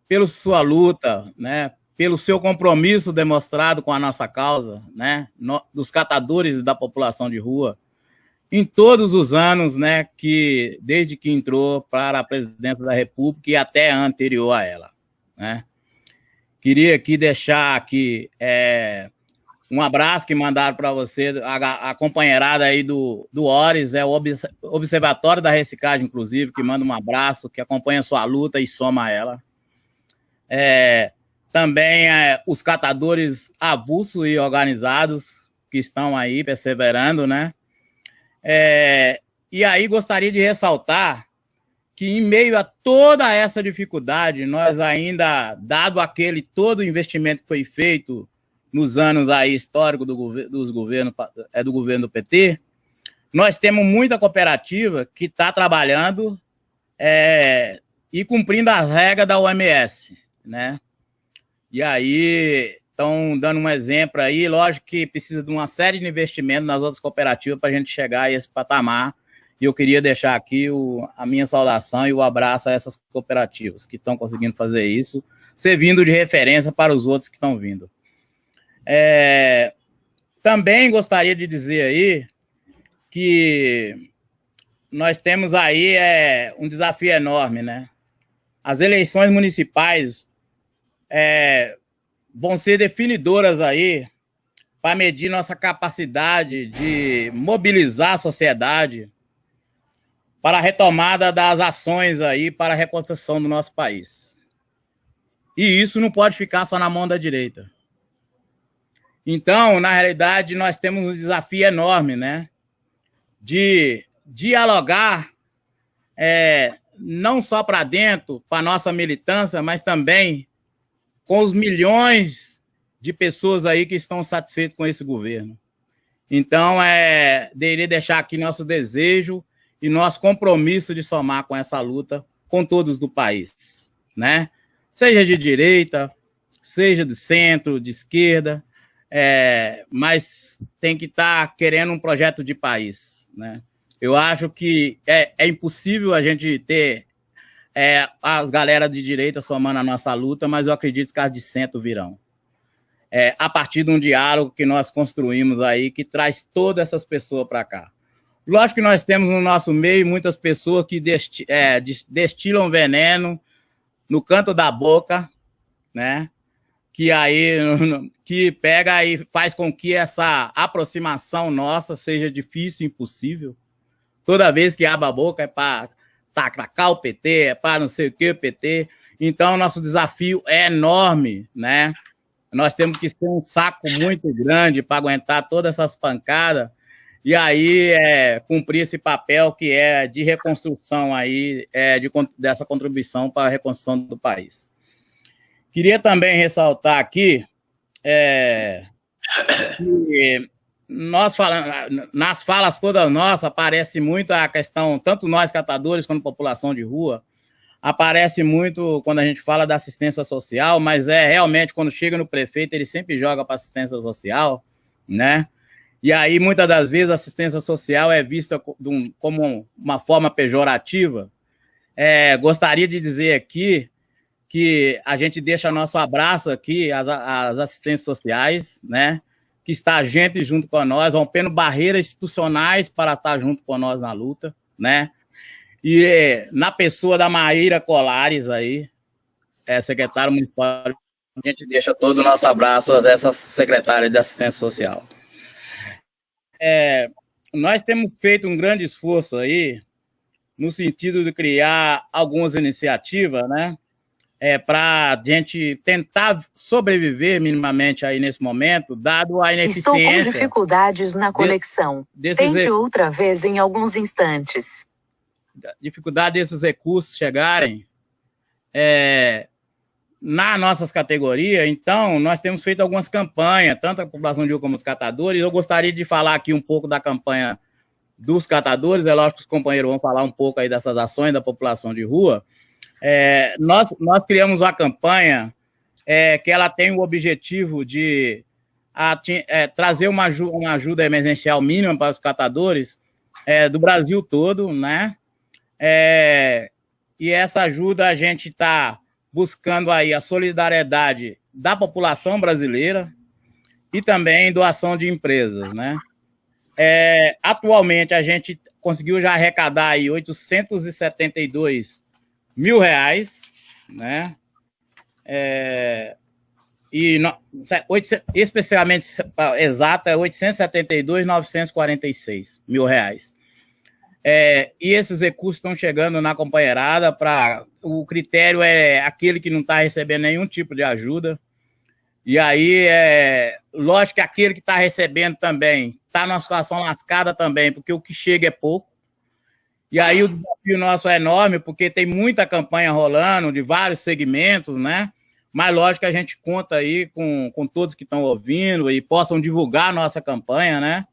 pela sua luta, né, pelo seu compromisso demonstrado com a nossa causa, né, dos catadores e da população de rua, em todos os anos, né, desde que entrou para a presidência da República e até anterior a ela, né. Queria aqui deixar aqui um abraço que mandaram para você, a companheirada aí do ORES, o Observatório da Reciclagem, inclusive, que manda um abraço, que acompanha a sua luta e soma a ela. Também os catadores avulsos e organizados que estão aí perseverando, né? E aí gostaria de ressaltar que, em meio a toda essa dificuldade, nós ainda, dado todo o investimento que foi feito nos anos aí históricos do governo do PT, nós temos muita cooperativa que está trabalhando e cumprindo as regras da OMS, né? E aí estão dando um exemplo aí, lógico que precisa de uma série de investimentos nas outras cooperativas para a gente chegar a esse patamar, e eu queria deixar aqui a minha saudação e o abraço a essas cooperativas que estão conseguindo fazer isso, servindo de referência para os outros que estão vindo. Também gostaria de dizer aí que nós temos aí um desafio enorme, né? As eleições municipais vão ser definidoras aí para medir nossa capacidade de mobilizar a sociedade para a retomada das ações aí para a reconstrução do nosso país. E isso não pode ficar só na mão da direita. Então, na realidade, nós temos um desafio enorme, né? De dialogar não só para dentro, para a nossa militância, mas também com os milhões de pessoas aí que estão satisfeitos com esse governo. Então, deveria deixar aqui nosso desejo e nosso compromisso de somar com essa luta com todos do país, né? Seja de direita, seja de centro, de esquerda, mas tem que estar querendo um projeto de país, né? Eu acho que é impossível a gente ter as galera de direita somando a nossa luta, mas eu acredito que as de centro virão. A partir de um diálogo que nós construímos aí, que traz todas essas pessoas para cá. Lógico que nós temos no nosso meio muitas pessoas que destilam veneno no canto da boca, né? Que pega e faz com que essa aproximação nossa seja difícil, impossível. Toda vez que abre a boca é para atacar o PT, é para não sei o que o PT. Então, nosso desafio é enorme, né? Nós temos que ter um saco muito grande para aguentar todas essas pancadas e aí cumprir esse papel que é de reconstrução aí, dessa contribuição para a reconstrução do país. Queria também ressaltar aqui que nós falamos, nas falas todas nossas, aparece muito a questão, tanto nós catadores quanto população de rua, aparece muito quando a gente fala da assistência social, mas realmente, quando chega no prefeito, ele sempre joga para assistência social, né? E aí, muitas das vezes, a assistência social é vista como uma forma pejorativa. Gostaria de dizer aqui que a gente deixa nosso abraço aqui às assistências sociais, né? Que está sempre junto com nós, rompendo barreiras institucionais para estar junto com nós na luta, né? E na pessoa da Maíra Colares aí, secretária municipal, a gente deixa todo o nosso abraço a essas secretárias de assistência social. Nós temos feito um grande esforço aí, no sentido de criar algumas iniciativas, né? Para a gente tentar sobreviver minimamente aí nesse momento, dado a ineficiência... Estou com dificuldades na conexão. Tente outra vez em alguns instantes. Dificuldade desses recursos chegarem nas nossas categorias. Então, nós temos feito algumas campanhas, tanto a população de rua como os catadores. Eu gostaria de falar aqui um pouco da campanha dos catadores. É lógico que os companheiros vão falar um pouco aí dessas ações da população de rua. Nós criamos uma campanha que ela tem o objetivo de trazer uma ajuda emergencial mínima para os catadores do Brasil todo, né? E essa ajuda a gente está buscando aí a solidariedade da população brasileira e também doação de empresas, né? Atualmente a gente conseguiu já arrecadar aí 872 mil reais, né? Especificamente exato, 872.946 mil reais. E esses recursos estão chegando na companheirada. O critério é aquele que não está recebendo nenhum tipo de ajuda. E aí, lógico que aquele que está recebendo também está numa situação lascada também, porque o que chega é pouco. E aí o desafio nosso é enorme, porque tem muita campanha rolando de vários segmentos, né? Mas lógico que a gente conta aí com todos que estão ouvindo e possam divulgar a nossa campanha, né?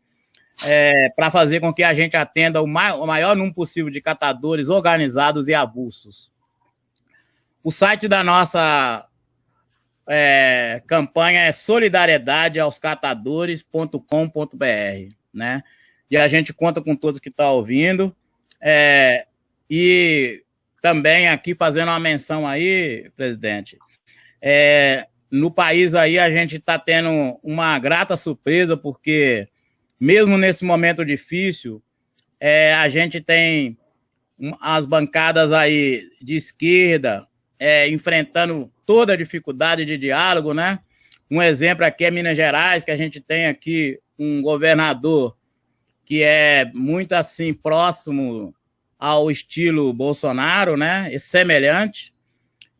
Para fazer com que a gente atenda o maior número possível de catadores organizados e avulsos. O site da nossa campanha é solidariedade-aos-catadores.com.br, né? E a gente conta com todos que estão ouvindo. E também aqui fazendo uma menção aí, presidente, no país aí a gente está tendo uma grata surpresa, porque mesmo nesse momento difícil, a gente tem as bancadas aí de esquerda enfrentando toda a dificuldade de diálogo, né? Um exemplo aqui é Minas Gerais, que a gente tem aqui um governador que é muito assim próximo ao estilo Bolsonaro, né? E semelhante.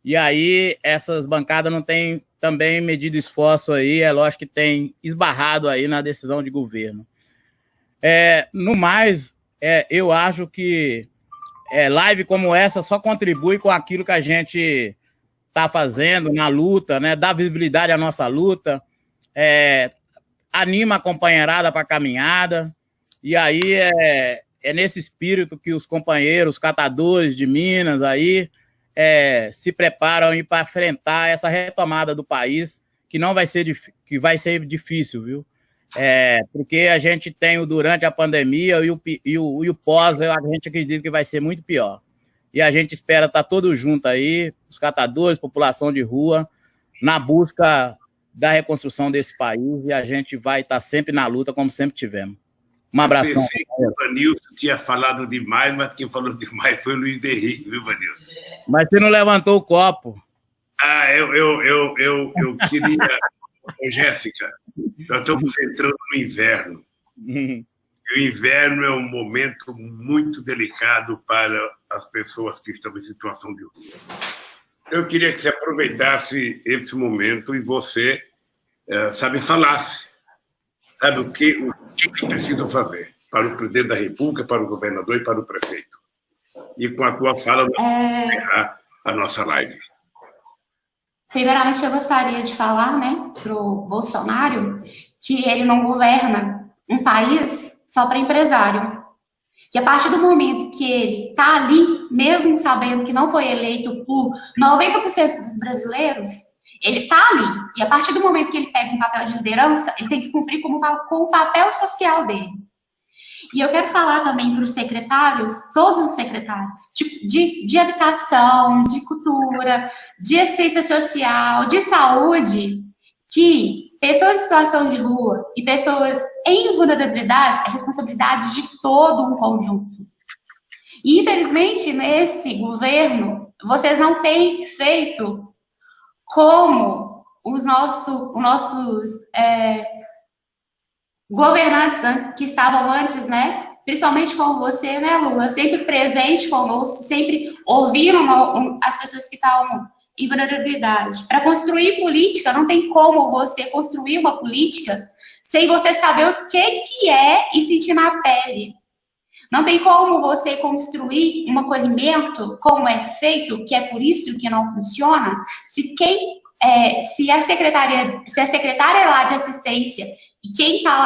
E aí essas bancadas não têm também medido esforço aí, lógico que tem esbarrado aí na decisão de governo. No mais, eu acho que live como essa só contribui com aquilo que a gente está fazendo na luta, né? Dá visibilidade à nossa luta, anima a companheirada para a caminhada. E aí é nesse espírito que os companheiros catadores de Minas aí se preparam para enfrentar essa retomada do país, que não vai ser que vai ser difícil, viu? Porque a gente tem o durante a pandemia e o pós, a gente acredita que vai ser muito pior. E a gente espera estar todos juntos aí, os catadores, população de rua, na busca da reconstrução desse país, e a gente vai estar sempre na luta, como sempre tivemos. Um abração. O Vanilson tinha falado demais, mas quem falou demais foi o Luiz Henrique, viu, Vanilson? Mas você não levantou o copo. Eu queria... Jéssica, nós estamos entrando no inverno. E o inverno é um momento muito delicado para as pessoas que estão em situação de rua. Eu queria que você aproveitasse esse momento e você, falasse, o que precisa fazer para o presidente da República, para o governador e para o prefeito. E com a tua fala, nós vamos encerrar a nossa live. Primeiramente, eu gostaria de falar, né, para o Bolsonaro, que ele não governa um país só para empresário. Que a partir do momento que ele está ali, mesmo sabendo que não foi eleito por 90% dos brasileiros, ele está ali. E a partir do momento que ele pega um papel de liderança, ele tem que cumprir com o papel social dele. E eu quero falar também para os secretários, todos os secretários, de habitação, de cultura, de assistência social, de saúde, que pessoas em situação de rua e pessoas em vulnerabilidade é responsabilidade de todo um conjunto. E, infelizmente, nesse governo, vocês não têm feito como os nossos governantes que estavam antes, né? Principalmente como você, né, Lula? Sempre presente conosco, sempre ouvindo as pessoas que estavam em vulnerabilidade. Para construir política, não tem como você construir uma política sem você saber o que é e sentir na pele. Não tem como você construir um acolhimento, como é feito, que é por isso que não funciona, se a secretária lá de assistência e quem está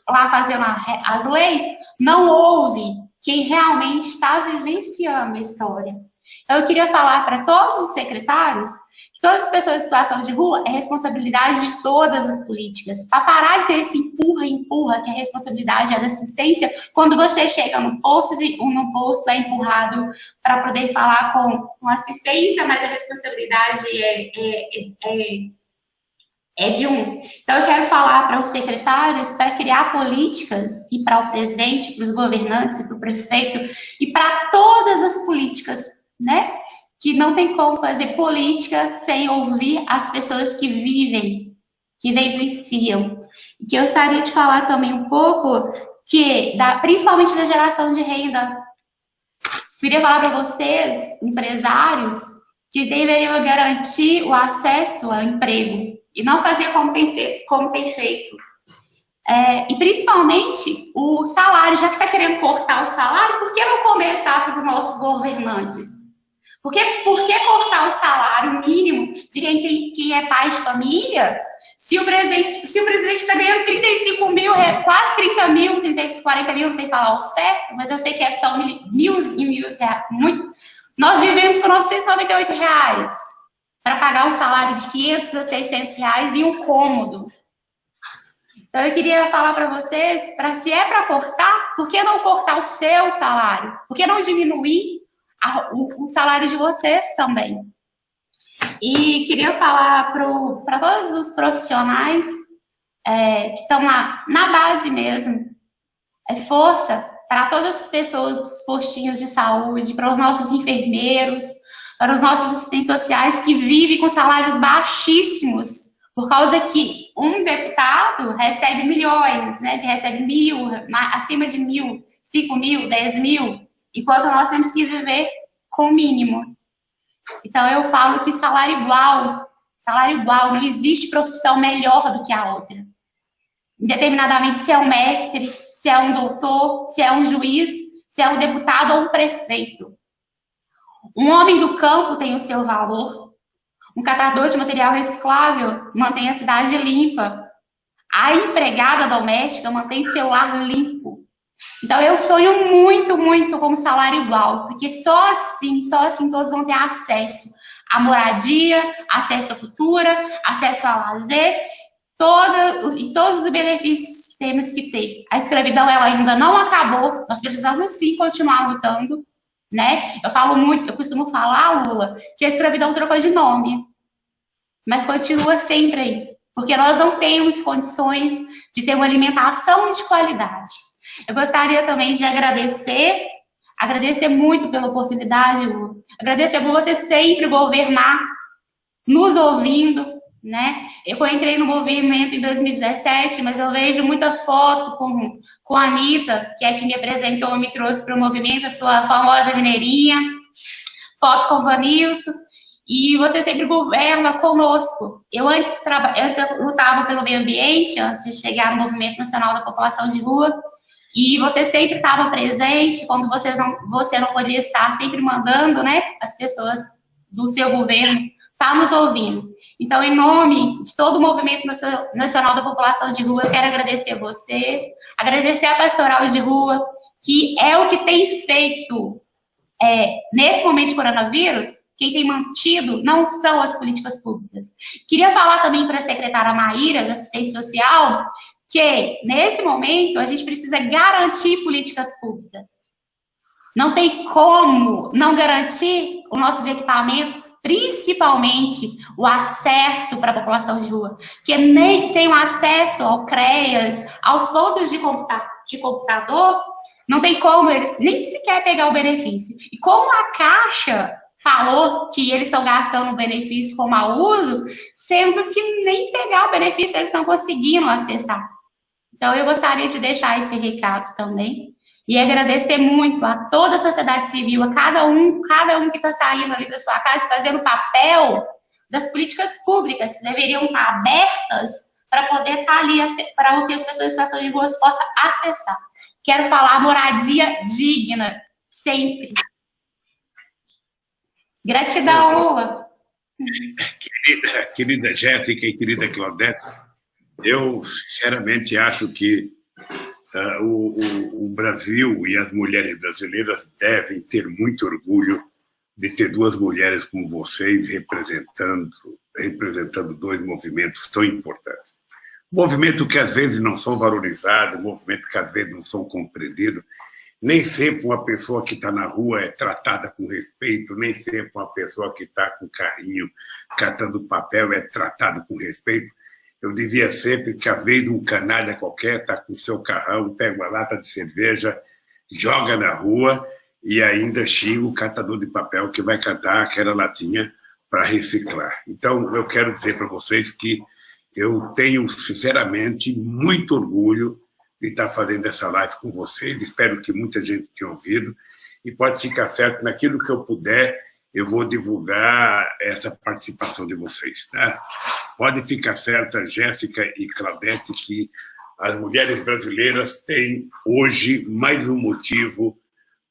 lá fazendo as leis não ouve quem realmente está vivenciando a história. Então, eu queria falar para todos os secretários que todas as pessoas em situação de rua é responsabilidade de todas as políticas. Para parar de ter esse empurra, que a responsabilidade é da assistência, quando você chega no posto é empurrado para poder falar com assistência, mas a responsabilidade é de um. Então, eu quero falar para os secretários para criar políticas, e para o presidente, para os governantes, e para o prefeito, e para todas as políticas, né? Que não tem como fazer política sem ouvir as pessoas que vivem, que vivenciam. E que eu gostaria de falar também um pouco, principalmente da geração de renda. Queria falar para vocês, empresários, que deveriam garantir o acesso ao emprego e não fazer como tem feito. E principalmente o salário, já que está querendo cortar o salário, por que não começar pelos nossos governantes? Por que cortar o salário mínimo de quem é pai de família, se o presidente está ganhando 35 mil, quase 30 mil, 40 mil, não sei falar o certo, mas eu sei que são mil e mil reais. Nós vivemos com 998 reais para pagar um salário de 500 a 600 reais e um cômodo. Então, eu queria falar para vocês, se é para cortar, por que não cortar o seu salário? Por que não diminuir o salário de vocês também? E queria falar para todos os profissionais que estão na base mesmo, força para todas as pessoas dos postinhos de saúde, para os nossos enfermeiros, para os nossos assistentes sociais que vivem com salários baixíssimos, por causa que um deputado recebe milhões, né? Recebe acima de 1.000, 5.000, 10.000, enquanto nós temos que viver com o mínimo. Então, eu falo que salário igual, não existe profissão melhor do que a outra. Indeterminadamente, se é um mestre, se é um doutor, se é um juiz, se é um deputado ou um prefeito. Um homem do campo tem o seu valor. Um catador de material reciclável mantém a cidade limpa. A empregada doméstica mantém seu lar limpo. Então, eu sonho muito, muito com salário igual, porque só assim todos vão ter acesso à moradia, acesso à cultura, acesso ao lazer, e todos os benefícios que temos que ter. A escravidão, ela ainda não acabou, nós precisamos sim continuar lutando, né? Eu costumo falar, Lula, que a escravidão trocou de nome, mas continua sempre aí, porque nós não temos condições de ter uma alimentação de qualidade. Eu gostaria também de agradecer muito pela oportunidade, Lula, agradecer por você sempre governar, nos ouvindo, né? Eu entrei no movimento em 2017, mas eu vejo muita foto com a Anitta, que é que me apresentou, me trouxe para o movimento, a sua famosa mineirinha, foto com o Vanilson, E você sempre governa conosco. Eu antes eu lutava pelo meio ambiente, antes de chegar no Movimento Nacional da População de Rua, e você sempre estava presente, quando você não podia estar, sempre mandando, né, as pessoas do seu governo tá nos ouvindo. Então, em nome de todo o Movimento Nacional da População de Rua, eu quero agradecer a você, agradecer a Pastoral de Rua, que é o que tem feito nesse momento de coronavírus. Quem tem mantido não são as políticas públicas. Queria falar também para a secretária Maíra, da Assistência Social, que, nesse momento, a gente precisa garantir políticas públicas. Não tem como não garantir os nossos equipamentos, principalmente o acesso para a população de rua. Porque nem sem o acesso ao CREAS, aos pontos de computador, não tem como eles nem sequer pegar o benefício. E como a Caixa falou que eles estão gastando o benefício com mau uso, sendo que nem pegar o benefício eles estão conseguindo acessar. Então, eu gostaria de deixar esse recado também e agradecer muito a toda a sociedade civil, a cada um que está saindo ali da sua casa, fazendo o papel das políticas públicas que deveriam estar abertas para poder estar ali, para que as pessoas em situação de rua possam acessar. Quero falar moradia digna, sempre. Gratidão, Lula. Querida Jéssica e querida Claudete, eu sinceramente acho que o Brasil e as mulheres brasileiras devem ter muito orgulho de ter duas mulheres como vocês representando dois movimentos tão importantes. Movimentos que às vezes não são valorizados, movimentos que às vezes não são compreendidos. Nem sempre uma pessoa que está na rua é tratada com respeito, nem sempre uma pessoa que está com carrinho, catando papel, é tratada com respeito. Eu dizia sempre que, às vezes, um canalha qualquer está com seu carrão, pega uma lata de cerveja, joga na rua e ainda xinga o catador de papel que vai catar aquela latinha para reciclar. Então, eu quero dizer para vocês que eu tenho, sinceramente, muito orgulho de estar fazendo essa live com vocês. Espero que muita gente tenha ouvido. E pode ficar certo, naquilo que eu puder, eu vou divulgar essa participação de vocês. Tá? Pode ficar certa, Jéssica e Claudete, que as mulheres brasileiras têm hoje mais um motivo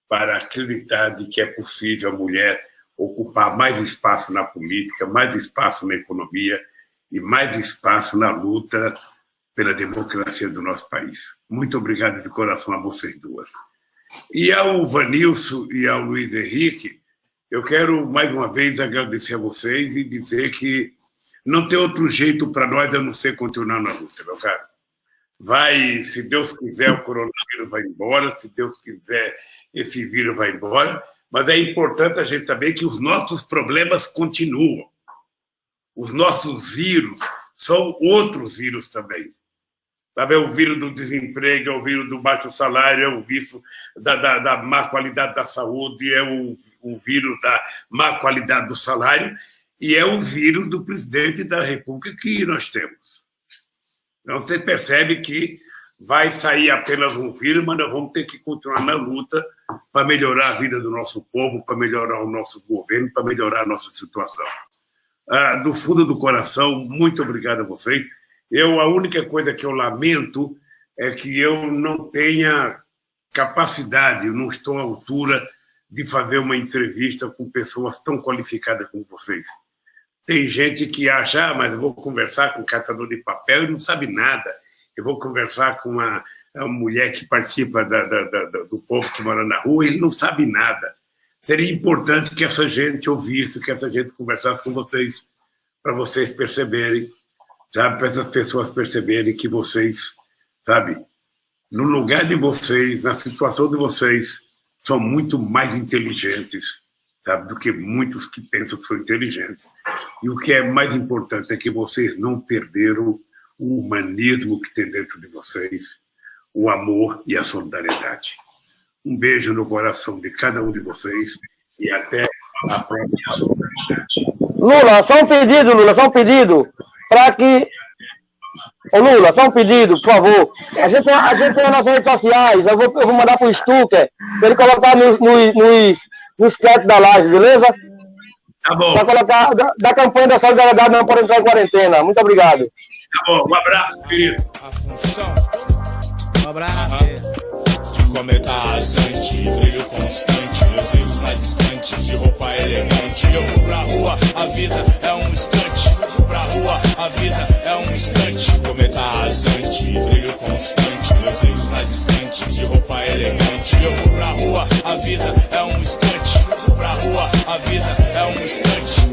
para acreditar de que é possível a mulher ocupar mais espaço na política, mais espaço na economia e mais espaço na luta pela democracia do nosso país. Muito obrigado de coração a vocês duas. E ao Vanilson e ao Luiz Henrique, eu quero mais uma vez agradecer a vocês e dizer que não tem outro jeito para nós a não ser continuar na luta, meu caro. Vai, se Deus quiser, o coronavírus vai embora, se Deus quiser, esse vírus vai embora, mas é importante a gente saber que os nossos problemas continuam. Os nossos vírus são outros vírus também. Sabe, é o vírus do desemprego, é o vírus do baixo salário, é o vírus da má qualidade da saúde, é o vírus da má qualidade do salário e é o vírus do presidente da República que nós temos. Então, você percebe que vai sair apenas um vírus, mas nós vamos ter que continuar na luta para melhorar a vida do nosso povo, para melhorar o nosso governo, para melhorar a nossa situação. Do fundo do coração, muito obrigado a vocês. A única coisa que eu lamento é que eu não tenha capacidade, eu não estou à altura de fazer uma entrevista com pessoas tão qualificadas como vocês. Tem gente que acha, mas eu vou conversar com um catador de papel e não sabe nada. Eu vou conversar com uma mulher que participa do povo que mora na rua e ele não sabe nada. Seria importante que essa gente ouvisse, que essa gente conversasse com vocês, para vocês perceberem, sabe, para essas pessoas perceberem que vocês, sabe, no lugar de vocês, na situação de vocês, são muito mais inteligentes, sabe, do que muitos que pensam que são inteligentes. E o que é mais importante é que vocês não perderam o humanismo que tem dentro de vocês, o amor e a solidariedade. Um beijo no coração de cada um de vocês e até a próxima oportunidade. Lula, só um pedido, para que... Ô Lula, só um pedido, por favor. A gente tem nas redes sociais, eu vou mandar pro Stucker, para ele colocar nos chats da live, beleza? Tá bom. Para colocar da campanha da solidariedade não pode entrar em quarentena. Muito obrigado. Tá bom, um abraço, querido. Um abraço. De cometa rasante, brilho constante, meus erros mais distantes, de roupa elegante. Eu vou pra rua, a vida é um instante. Eu vou pra rua, a vida é um instante. Cometa rasante, brilho constante, meus erros mais distantes, de roupa elegante. Eu vou pra rua, a vida é um instante. Eu vou pra rua, a vida é um instante.